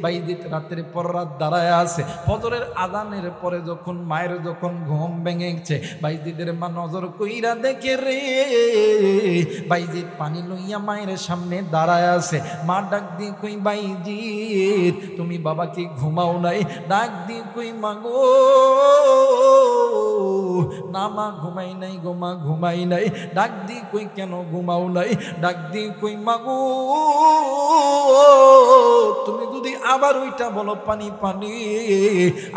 বাইজিদ রাতের পর রাত দাঁড়ায় আছে। ফজরের আযানের পরে যখন মায়ের যখন ঘুম ভেঙে গেছে, বাইজিদের মা নজর কইরা দেখে রে বাইজিদ পানি লইয়া মায়ের সামনে দাঁড়ায় আছে। মা ডাক দিয়ে কই, বাইজিদ তুমি বাবা কি ঘুমাও নাই? ডাক দিয়ে কই, মা গো না মা ঘুমাই নাই গো, মা ঘুমাই নাই। ডাক দিয়ে কই, কেন ঘুমাও নাই? ডাক দিয়ে কই, মা গো তুমি যদি আবার ওইটা বলো পানি পানি,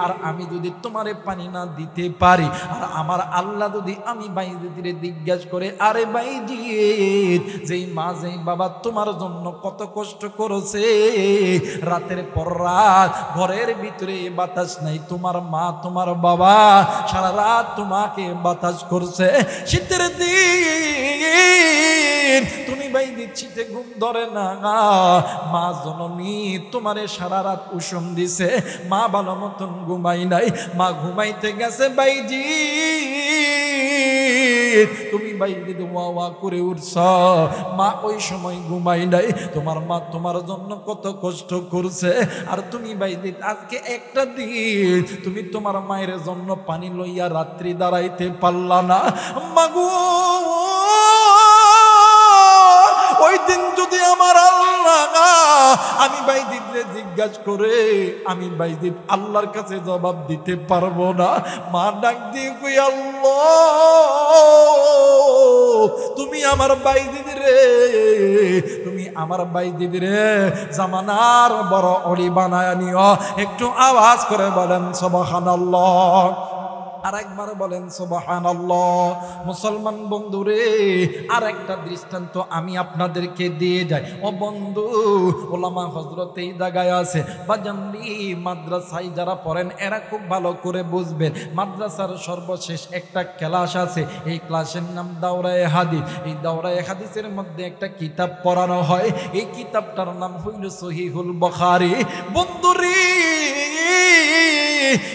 আর আমি যদি তোমারে পানি না দিতে পারি, আর আমার আল্লাহ যদি আমি বাইজিদরে জিজ্ঞাসা করে, আরে বাইজিদ যেই মা যেই বাবা তোমার জন্য কত কষ্ট করেছে, রাতের পর রাত ঘরের ভিতরে বাতাস নাই, তোমার মা তোমার বাবা সারা রাত তোমাকে বাতাস করছে, শীতের দিন তুমি বাইজিদ শীতে ঘুম ধরে না, মা জননী তোমারে সারা রাত উষম দিছে, মা ভালো মতন ঘুমাই নাই, মা ঘুমাইতে গেছে বাইজিদ তুমি বাইজিদ ওয়া ওয়া করে উঠছ, মা ওই সময় ঘুমাই নাই, তোমার মা তোমার জন্য কত কষ্ট করছে, আর তুমি বাইজিদ আজকে একটা দিন তুমি তোমার মায়ের জন্য পানি লইয়া রাত্রি দাঁড়াইতে পারলা না। মাগো ওই দিন যদি আমার আল্লাহ আমি বাইজিদরে জিজ্ঞাসা করে, আমি বাইজিদ আল্লাহর কাছে জবাব দিতে পারবো না। মা ডাক দিয়ে কই, আল্লাহ তুমি আমার বাইজিদ রে, তুমি আমার বাইজিদ রে জামানার বড় অলি বানায় নিও। একটু আওয়াজ করে বলেন সুবহানাল্লাহ। আর একবার বলেন সুবহানাল্লাহ। মুসলমান বন্ধুরে, আর একটা দৃষ্টান্ত আমি আপনাদেরকে দিয়ে যাই। ও বন্ধু, ওলামা হযরত এই জায়গায় আছে বাজানলি, মাদ্রাসায় যারা পড়েন এরা খুব ভালো করে বুঝবেন। মাদ্রাসার সর্বশেষ একটা ক্লাস আছে, এই ক্লাসের নাম দাওরায়ে হাদিস। এই দাওরায়ে হাদিসের মধ্যে একটা কিতাব পড়ানো হয়, এই কিতাবটার নাম হইল সহিহুল বুখারী। বন্ধুরে,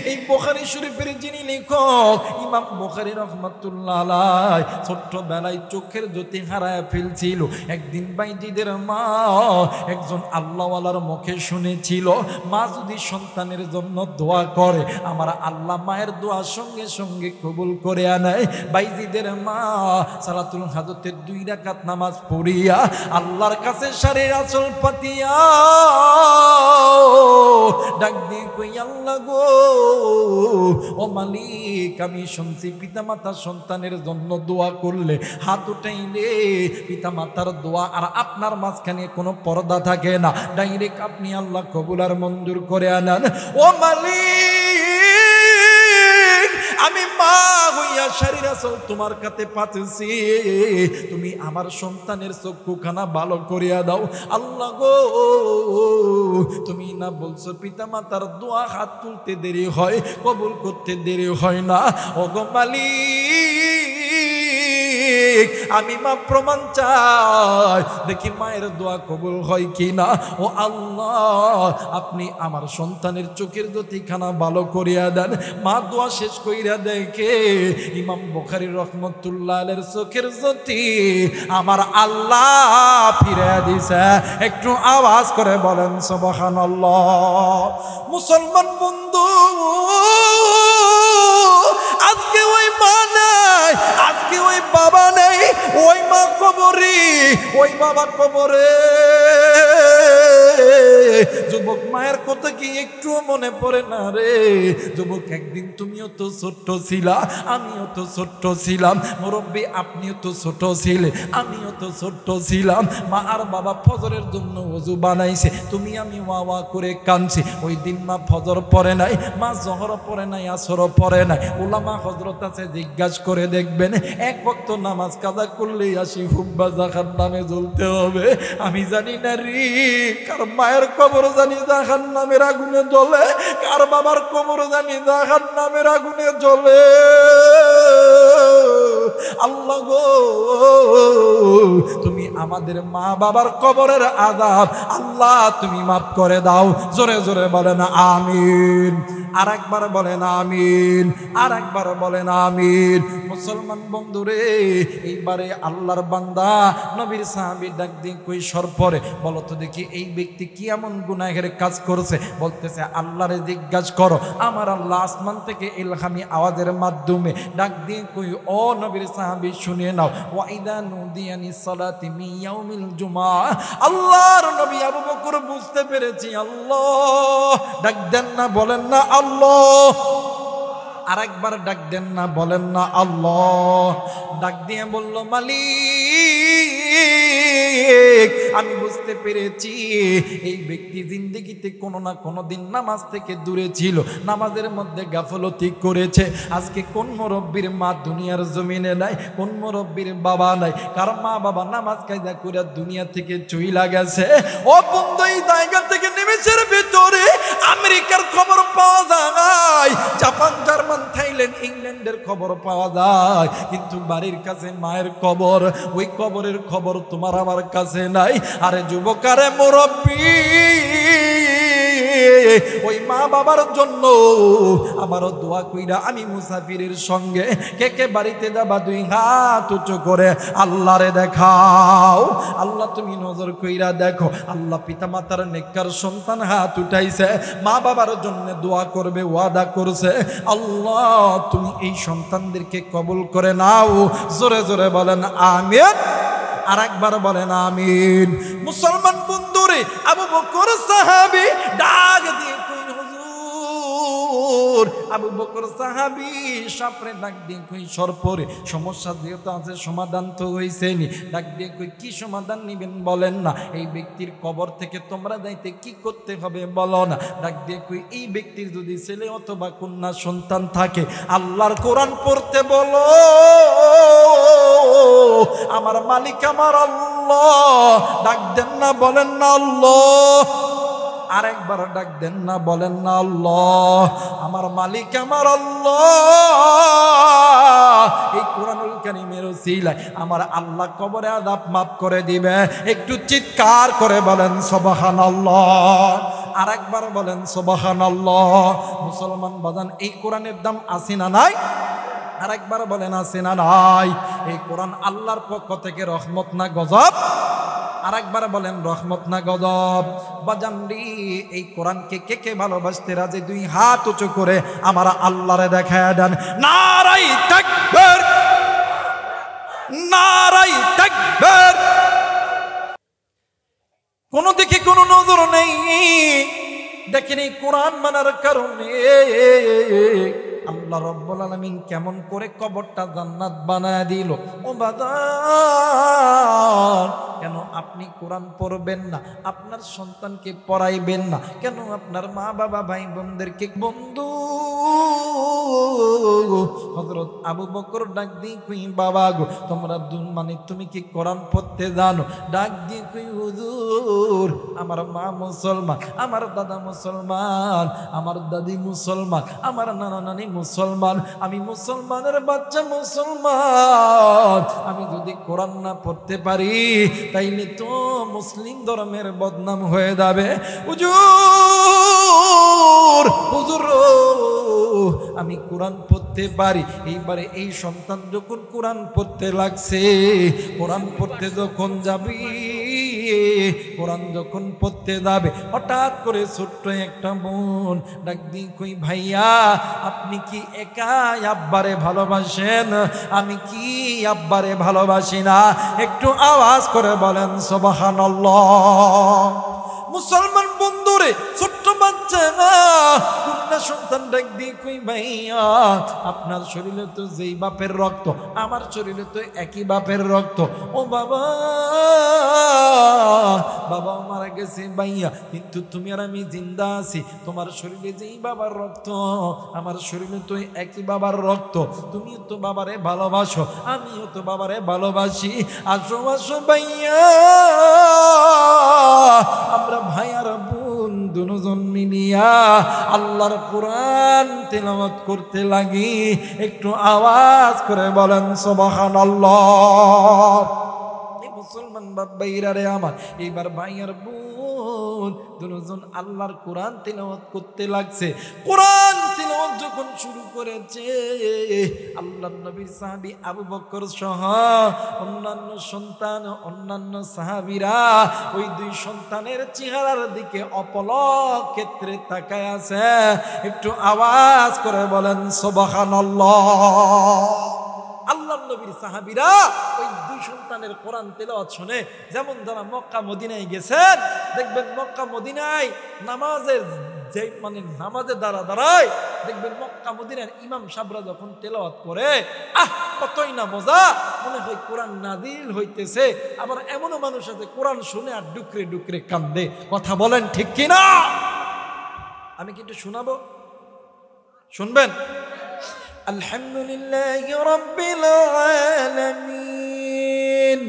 এই বুখারী শরীফের যিনি লেখক ইমাম বুখারী রাহমাতুল্লাহ আলাইহি ছোট্টবেলায় চোখের জ্যোতি হারায় ফেলছিল। একদিন বাইজিদের মা একজন আল্লাহওয়ালার মুখে শুনেছিল, মা যদি সন্তানের জন্য দোয়া করে আমার আল্লাহ মায়ের দোয়া সঙ্গে সঙ্গে কবুল করে আনায়। বাইজিদের মা সালাতুল হাজতের 2 রাকাত নামাজ পড়িয়া আল্লাহর কাছে শাড়ির আঁচল পাতিয়া ডাক দিয়ে কই, আল্লাহ গো, ও মালিক, আমি শুনছি পিতা মাতা সন্তানের জন্য দোয়া করলে হাত উঠাইলে পিতা মাতার দোয়া আর আপনার মাঝখানে কোনো পর্দা থাকে না, ডাইরেক্ট আপনি আল্লাহ কবুল আর মঞ্জুর করে আনান। ও মালিক, আমি মা হইয়া শারীর আঁচল তোমার কাছে পাচ্ছি, তুমি আমার সন্তানের চক্ষুখানা ভালো করিয়া দাও। আল্লাহ গো, তুমি না বলছো পিতা মাতার দোয়া হাত তুলতে দেরি হয়, কবুল করতে দেরি হয় না। ও গো মালিক, আমি মা প্রমাণ চাই, দেখি মায়ের দোয়া কবুল হয় কিনা। ও আল্লাহ, আপনি আমার সন্তানের চোখের জ্যোতিখানা ভালো করিয়া দেন। মা দোয়া শেষ কইরা দেখে ইমাম বুখারী রাহমাতুল্লাহ আলাইহির চোখের জ্যোতি আমার আল্লাহ ফিরে দিছে। একটু আওয়াজ করে বলেন সুবহানাল্লাহ। মুসলমান বন্ধু, আজকে ওই মা নাই, আজকে ওই বাবা নাই, ওই মা কবরে, ওই বাবা কবরে। যুবক, মায়ের কথা কি একটু মনে পড়ে না রে? যুবক, একদিন তুমিও তো ছোট্ট ছিলা, আমিও তো ছোট্ট ছিলাম। মুরব্বী, আপনিও তো ছোট ছিলে, আমিও তো ছোট্ট ছিলাম। মা আর বাবা ফজরের জন্য ওযু বানাইছে, তুমি আমি ওয়া ওয়া করে কাঁদছি। ওই দিন মা ফজর পড়ে নাই, মা জোহর পড়ে নাই, আসর পড়ে নাই। উলামা হযরত আছে, জিজ্ঞাসা করে দেখবেন, এক ওয়াক্ত নামাজ কাজা করলেই আসি হুব্বা জাহান্নামে জ্বলতে হবে। আমি জানি না রে, কার মায়ের কবর জানি জাহান্নামের আগুনে জ্বলে, কার বাবার কবর জানি জাহান্নামের আগুনে জ্বলে। আল্লাহ গো, তুমি আমাদের মা বাবার কবরের আযাব আল্লাহ তুমি মাফ করে দাও। জোরে জোরে বলেন আমিন। আর একবার বলেন আমিন, আর একবার বলেন আমিন। মুসলমান বন্ধুরে, এইবারে আল্লাহর বান্দা নবীর সাহাবী ডাক দিয়ে কই সরপরে, বলো তো দেখি এই ব্যক্তি কি এমন গুনাহের কাজ করছে? বলতেছে, আল্লাহরে জিজ্ঞাসা করো। আমার আল্লাহ আসমান থেকে ইলহামি আওয়াজের মাধ্যমে ডাক দিয়ে কই, ও নবীর সাহাবী শুনে নাও, ওয়া ইদা নুদিয়া লিস-সালাতি মিন ইয়াউমিল জুমআ। আল্লাহর নবী আবু বকর বুঝতে পেরেছি, আল্লাহ ডাক দেন না, বলেন না আল্লাহ। আর একবার ডাক দেন না, বলেন না আল্লাহ। ডাক দিয়ে বলল, মালিক, আমি বুঝতে পেরেছি এই ব্যক্তি জিন্দেগিতে কোনো না কোনো দিন নামাজ থেকে দূরে ছিল, নামাজের মধ্যে গাফলতি করেছে। আজকে কোন মুরব্বির মা দুনিয়ার জমিনে নাই, কোন মুরব্বির বাবা নাই, কার মা বাবা নামাজ কায়দা করে দুনিয়া থেকে চইলা গেছে। ও বন্ধু, এই জায়গা থেকে নিমেষের ভিতরে আমেরিকার খবর পাওয়া যায়, জাপান, জার্মান, থাইল্যান্ড, ইংল্যান্ডের খবর পাওয়া যায়, কিন্তু বাড়ির কাছে মায়ের কবর, ওই কবরের খবর তোমার আমার কাছে নাই। আরে যুবক, আরে মুরব্বী, ওই মা বাবার জন্য আমারও দোয়া কইরা আমি মুসাফিরের সঙ্গে কে কে বাড়িতে যাবা, 2 হাত উঁচু করে আল্লাহরে দেখাও। আল্লাহ তুমি নজর কইরা দেখো, আল্লাহ পিতা মাতার নেককার সন্তান হাত উঠাইছে, মা বাবার জন্য দোয়া করবে, ওয়াদা করছে। আল্লাহ তুমি এই সন্তানদেরকে কবুল করে নাও। জোরে জোরে বলেন আমিন। আর একবার বলেন আমিন। মুসলমান বন্ধুরে, আবু বকর সাহাবী ডাক দিয়ে কই, হুজুর হুজুর আবু বকর সাহাবী সাপরে ডাক দিয়ে কই সরপরে সমস্যা যেহেতু আছে সমাধান তো হইছেনি, ডাক দিয়ে কই কি সমাধান নিবেন বলেন না, এই ব্যক্তির কবর থেকে তোমরা যাইতে কি করতে হবে বলো না। ডাক দিয়ে কই এই ব্যক্তির যদি ছেলে অথবা কন্যা সন্তান থাকে আল্লাহর কোরআন পড়তে বলো, আমার মালিক আমার আল্লাহ। ডাক দেন না বলেন না আল্লাহ, আরেকবার ডাক দেন না বলেন না আল্লাহ, আমার মালিক আমার আল্লাহ। এই কোরআনুল কারীমের উসিলায় আমার আল্লাহ কবরে আযাব মাফ করে দিবে। একটু চিৎকার করে বলেন সুবহানাল্লাহ, আরেকবার বলেন সুবহানাল্লাহ। মুসলমান বাজান এই কোরআনের দাম আছে না নাই? আরেকবার বলেন আছে না নাই? এই কোরআন আল্লাহর পক্ষ থেকে রহমত না গজব? আরেকবার বলেন রহমত না গজব? বাজানরি এই কোরআনকে কে কে ভালোবাসতে রাজি দুই হাত উঁচু করে আমার আল্লাহরে দেখায় দেন। নারাই তাকবীর, নারাই তাকবীর। কোন দিকে কোন নজর নেই, দেখেন এই কোরআন মানার কারণে আল্লাহ রাব্বুল আলামিন কেমন করে কবরটা জান্নাত বানায় দিল। ও বাজার, কেন আপনি কোরআন পড়বেন না? আপনার সন্তানকে পড়াইবেন না কেন? আপনার মা বাবা ভাই বোনদেরকে? বন্ধু হযরত আবু বকর ডাক দিয়ে কই বাবা গো তোমরা মানে তুমি কি কোরআন পড়তে জানো? ডাক দিয়ে কই হুজুর আমার মা মুসলমান, আমার দাদা মুসলমান, আমার দাদি মুসলমান, আমার নানা নানি মুসলমান, আমি মুসলমানের বাচ্চা মুসলমান। আমি যদি কোরআন না পড়তে পারি তাইলে তো মুসলিম ধর্মের বদনাম হয়ে যাবে। হুজুর হুজুর আমি কোরআন পড়তে পারি। এইবারে এই সন্তান যখন কোরআন পড়তে লাগছে, কোরআন পড়তে যখন যাবি, কোরআন যখন পড়তে যাবে, হঠাৎ করে ছোট্ট একটা বোন ডাক দিয়ে কই ভাইয়া আপনি কি একাই আব্বারে ভালোবাসেন? আমি কি আব্বারে ভালোবাসি না? একটু আওয়াজ করে বলেন সুবহানাল্লাহ। মুসলমান বন্ধুরে ছোট্ট বাচ্চা না কন্যা সন্তান ডাক দিয়ে কই ভাইয়া আপনার শরীরে তো যেই বাপের রক্ত আমার শরীরে তো একই বাপের রক্ত। ও বাবা, বাবা মারা গেছে ভাইয়া, কিন্তু তুমি আর আমি জিন্দা আছি। তোমার শরীরে যেই বাবার রক্ত আমার শরীরে তো একই বাবার রক্ত। তুমিও তো বাবারে ভালোবাসো, আমিও তো বাবারে ভালোবাসি। আসো আসো ভাইয়া, আমরা ভাই আর বোন দুজন মিলিয়া আল্লাহর কোরআন তেলাওয়াত করতে লাগি। একটু আওয়াজ করে বলেন সুবহানাল্লাহ। এই মুসলমান বাপ ভাইরা রে আমার, এইবার ভাই আর বোন দুজন আল্লাহর কোরআন তেলাওয়াত করতে লাগছে। কোরআন তেলাওয়াত যখন শুরু করেছে, আল্লাহর নবীর সাহাবী আবু বকর সহ অন্যান্য সন্তান অন্যান্য সাহাবীরা ওই দুই সন্তানের চেহারার দিকে অপলক ক্ষেত্রে তাকায় আছে। একটু আওয়াজ করে বলেন সুবহানাল্লাহ। আল্লাহর নবীর সাহাবীরা ওই দুই সন্তানের কোরআন তেলাওয়াত শুনে, যেমন যারা মক্কা মদিনায় গেছেন দেখবেন মক্কা মদিনায় নামাজের যে মানে নামাজে দাঁড়ায় দেখবেন মক্কা মদিনার ইমাম সাহেবরা যখন তেলাওয়াত করে কতই না মজা, মনে হয় কোরআন নাজিল হইতেছে। আবার এমনও মানুষ আছে কোরআন শুনে আর ডুকরে ডুকরে কান্দে। কথা বলেন ঠিক কিনা? আমি কি একটু শোনাবো, শুনবেন? আলহামদুলিল্লাহি রাব্বিল আলামিন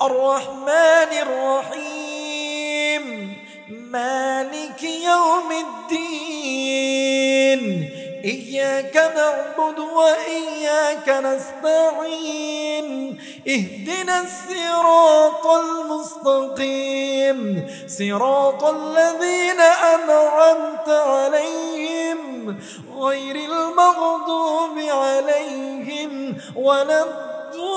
আর রহমানির রহিম মালিকি ইয়াউমিদ্দিন ইয়্যাকা না'বুদু ওয়া ইয়্যাকা নাস্তাঈন ইহদিনাস সিরাতাল মুস্তাকিম সিরাতাল লাযীনা আন'আমতা আলাইহিম গায়রিল মাগদুবি আলাইহিম ওয়ালাদ-দাল্লিন।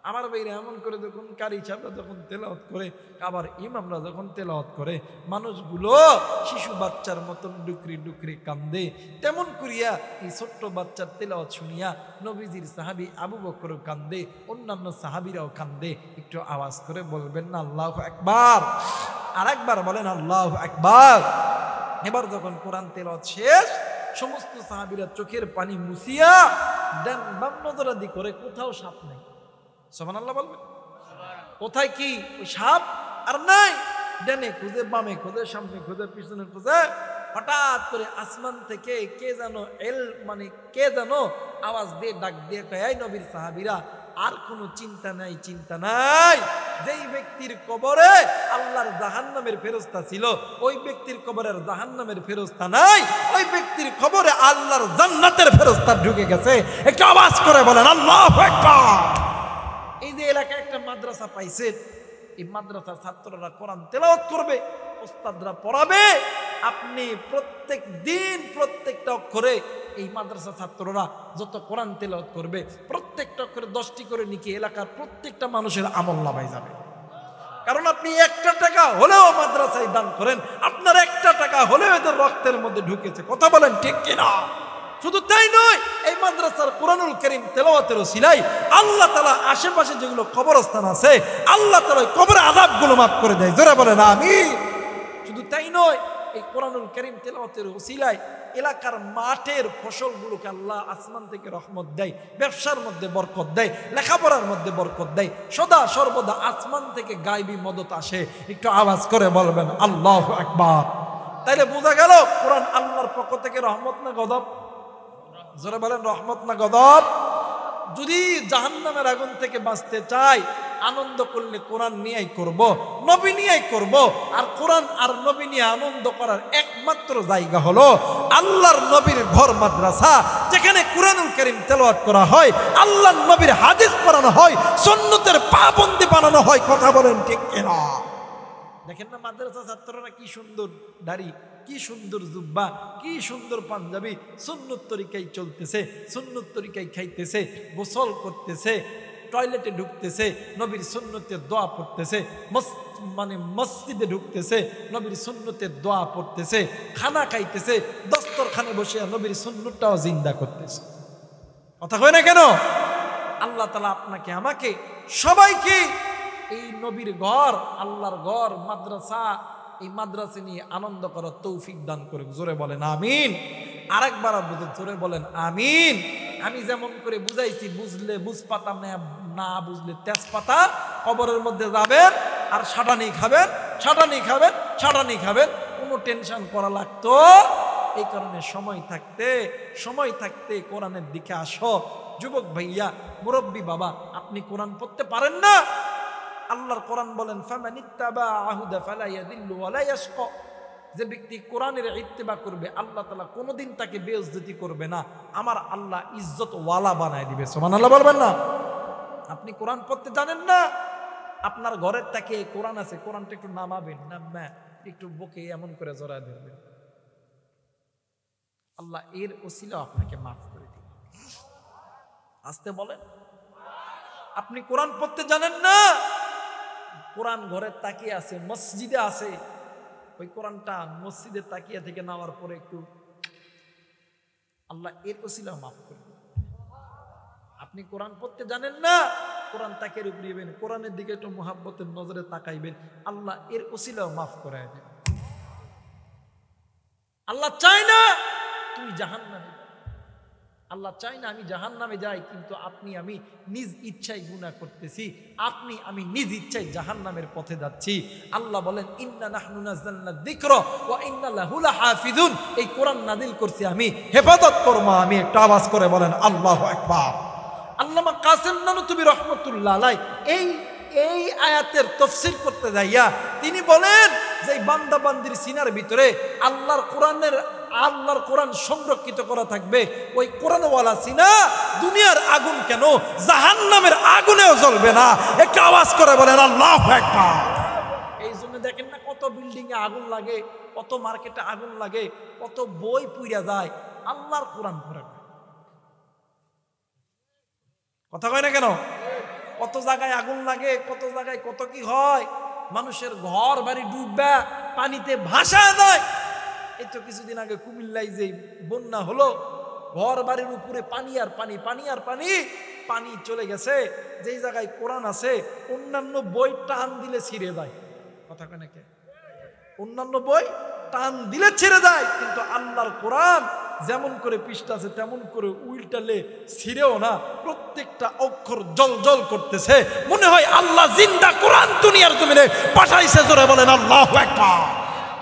আমার ভাইরা এমন করে যখন কারি সাহেবরা যখন তেলাওয়াত করে, আবার ইমামরা যখন তেলাওয়াত করে, মানুষগুলো শিশু বাচ্চার মতন ডুকরি ডুকরি কান্দে। তেমন করিয়া এই ছোট্ট বাচ্চার তেলাওয়াত শুনিয়া নবীজির সাহাবী আবু বকরও কান্দে, অন্যান্য সাহাবীরাও কান্দে। একটু আওয়াজ করে বলবেন না আল্লাহু আকবার। আর একবার বলেন আল্লাহু আকবার। এবার যখন কোরআন তেলাওয়াত শেষ, সমস্ত সাহাবীরা চোখের পানি মুছিয়া ডান বাম নজরাদি করে, কোথাও সাপ নাই। সুবহানাল্লাহ বলবেন। কোথায় কি ওই সাপ আর নাই। ডানে খুঁজে, বামে খুঁজে, সামনে খুঁজে, পিছনে খুঁজে, হঠাৎ করে আসমান থেকে কে যেন কে যেন আওয়াজ দিয়ে ডাক দিয়ে কয়, এই নবীর সাহাবীরা, আর কোনো চিন্তা নাই, চিন্তা নাই। যেই ব্যক্তির কবরে আল্লাহর জাহান্নামের ফেরেশতা ছিল, ওই ব্যক্তির কবরের জাহান্নামের ফেরেশতা নাই, ওই ব্যক্তির কবরে আল্লাহর জান্নাতের ফেরেশতা ঢুকে গেছে। একটু আওয়াজ করে বলেন আল্লাহু আকবার। এই যে এলাকায় একটা মাদ্রাসা পাইছেন, এই মাদ্রাসার ছাত্ররা কোরআন তেলাওয়াত করবে, ওস্তাদরা পড়াবে, আপনি প্রত্যেক দিন প্রত্যেকটা অক্ষরে এই মাদ্রাসা ছাত্ররা যত কোরআন তেলাওয়াত করবে, প্রত্যেকটা অক্ষরে 10টি করে নিকি এলাকার প্রত্যেকটা মানুষের আমলনামায় যাবে। কারণ আপনি একটা টাকা হলেও মাদ্রাসায় দান করেন, আপনার একটা টাকা হলেও এদের রক্তের মধ্যে ঢুকেছে। কথা বলেন ঠিক কিনা? শুধু তাই নয়, এই মাদ্রাসার কোরআনুল কারীম তেলাওয়াতের ওসিলায় আল্লাহ তাআলা আশেপাশে যেগুলো কবরস্থান আছে, আল্লাহ তাআলা কবরের আযাবগুলো মাফ করে দেয়। জোরে বলেন আমিন। শুধু তাই নয়, এই কোরআনুল কারীম তেলাওয়াতের ওসিলায় এলাকার মাঠের ফসলগুলোকে আল্লাহ আসমান থেকে রহমত দেয়, ব্যবসার মধ্যে বরকত দেয়, লেখাপড়ার মধ্যে বরকত দেয়। সদা সর্বদা আসমান থেকে গায়বী মদত আসে। একটু আওয়াজ করে বলবেন আল্লাহু আকবার। তাইলে বোঝা গেল কোরআন আল্লাহর পক্ষ থেকে রহমত না গজব? জোরে বলেন রহমত না গজব? যদি জাহান্নামের আগুন থেকে বাঁচতে চাই, আনন্দ করলে কোরআন নিয়েই করব, নবী নিয়েই করব। আর কোরআন আর নবী নিয়ে আনন্দ করার একমাত্র জায়গা হলো আল্লাহর নবীর ঘর মাদ্রাসা, যেখানে কোরআনুল কারীম তেলাওয়াত করা হয়, আল্লাহর নবীর হাদিস পড়ানো হয়, সুন্নতের পাবন্দি বানানো হয়। কথা বলেন ঠিক কিনা? দেখেন না মাদ্রাসা ছাত্ররা কি সুন্দর দাড়ি, কি সুন্দর জুব্বা, কি সুন্দর পাঞ্জাবি, সুন্নত তরিকায় চলতেছে, সুন্নত তরিকায় খাইতেছে, গোসল করতেছে, টয়লেটে ঢুকতেছে, নবীর সুন্নতের দোয়া পড়তেছে, মসজিদে ঢুকতেছে, নবীর সুন্নতের দোয়া পড়তেছে, খানা খাইতেছে, দস্তরখানে বসে নবীর সুন্নতটাও জিন্দা করতেছে। কথা কয় না কেন? আল্লাহ তাআলা আপনাকে আমাকে সবাইকে এই নবীর ঘর, আল্লাহর ঘর মাদ্রাসা, এই মাদ্রাসা নিয়ে আনন্দ করার তৌফিক দান করুক। জোরে বলেন আমিন। আরেকবার জোরে বলেন আমিন। আমি যেমন করে বুঝাইছি, বুঝলে বুঝপাতা, না বুঝলে তেজপাতা, কবরের মধ্যে যাবেন আর সাটানি খাবেন, সাটানি খাবেন, সাটানি খাবেন, কোনো টেনশন করা লাগতো। এই কারণে সময় থাকতে কোরআনের দিকে আসো। যুবক ভাইয়া, মুরব্বী বাবা, আপনি কোরআন পড়তে পারেন না? আল্লাহর কোরআন বলেন ফামানিত্তাবা আহুদা ফালা ইয়াদিল্লু ওয়ালা ইয়াশকা। যে ব্যক্তি কোরআনের ইত্তেবা করবে, আল্লাহ তাআলা কোনোদিন তাকে বেইজ্জতি করবে না, আমার আল্লাহ ইজ্জত ওয়ালা বানায় দিবে। সুবহানাল্লাহ বলবেন না? আপনি কোরআন পড়তে জানেন না, আপনার ঘরের তাকে কোরআন আছে, কোরআনটা একটু নামাবেন, নামা একটু বুকে এমন করে জড়ায় ধরবেন, আল্লাহ এর ওসিলা আপনাকে মাফ করে দিবে। আসতে বলেন। আপনি কোরআন পড়তে জানেন না, কোরআন ঘরের তাকিয়ে আছে, মসজিদে আছে, ওই কোরআনটা মসজিদের তাকিয়া থেকে নেওয়ার পরে একটু আল্লাহ এর ওসিলা মাফ করে দিবে। আপনি কোরআন পড়তে জানেন না, কোরআন তাকিয়ে উপরিবেন, কোরআনের দিকে একটু মুহাব্বতের নজরে তাকাইবেন, আল্লাহ এর ওসিলাও মাফ করে দেবেন। আল্লাহ চায় না তুমি জাহান্নামে, আল্লাহ চায় না আমি জাহান্নামে যাই, কিন্তু আপনি আমি নিজ ইচ্ছায় গুনাহ করতেছি, আপনি আমি নিজ ইচ্ছায় জাহান্নামের পথে যাচ্ছি। আল্লাহ বলেন ইন্না নাহনু নাযালনা যিকরা ওয়া ইন্না লাহু লাহাফিজুন। এই কোরআন নাযিল করছি আমি, হেফাজত করব আমি। একটা আওয়াজ করে বলেন আল্লাহু আকবার। আল্লামা কাসেম নানুতুবি রহমাতুল্লাহ আলাইহি এই আয়াতের তাফসীর করতে যাইয়া তিনি বলেন যে বান্দা বান্দির সিনার ভিতরে আল্লাহর কোরআন সংরক্ষিত করা থাকবে, ওই কোরআনওয়ালা সিনা দুনিয়ার আগুন কেন, জাহান্নামের আগুনেও জ্বলবে না। একটা আওয়াজ করে বলেন আল্লাহু আকবার। এই জন্য দেখেন না কত বিল্ডিং এ আগুন লাগে, কত মার্কেটে আগুন লাগে, কত বই পুড়িয়া যায়, আল্লাহর কোরআন পড়ে। কথা কয় না কেন? কত জায়গায় আগুন লাগে, কত জায়গায় কত কি হয়, মানুষের ঘর বাড়ি ডুববা পানিতে ভাসা যায়। এই তো কিছুদিন আগে কুমিল্লায় যে বন্যা হলো, ঘর বাড়ির উপরে পানি আর পানি, পানি আর পানি, পানি চলে গেছে। যেই জায়গায় কোরআন আছে অন্যান্য বই টান দিলে ছিঁড়ে যায়। কথা কয় নাকি? অন্যান্য বই টান দিলে ছেড়ে যায়, কিন্তু আল্লাহর কোরআন যেমন করে পৃষ্ঠা আছে তেমন করে উল্টালে ছিঁড়েও না, প্রত্যেকটা অক্ষর জল জল করতেছে, মনে হয় আল্লাহ জিন্দা কোরআন দুনিয়ার জমিনে পাঠাইছে। জোরে বলেন আল্লাহু আকবার।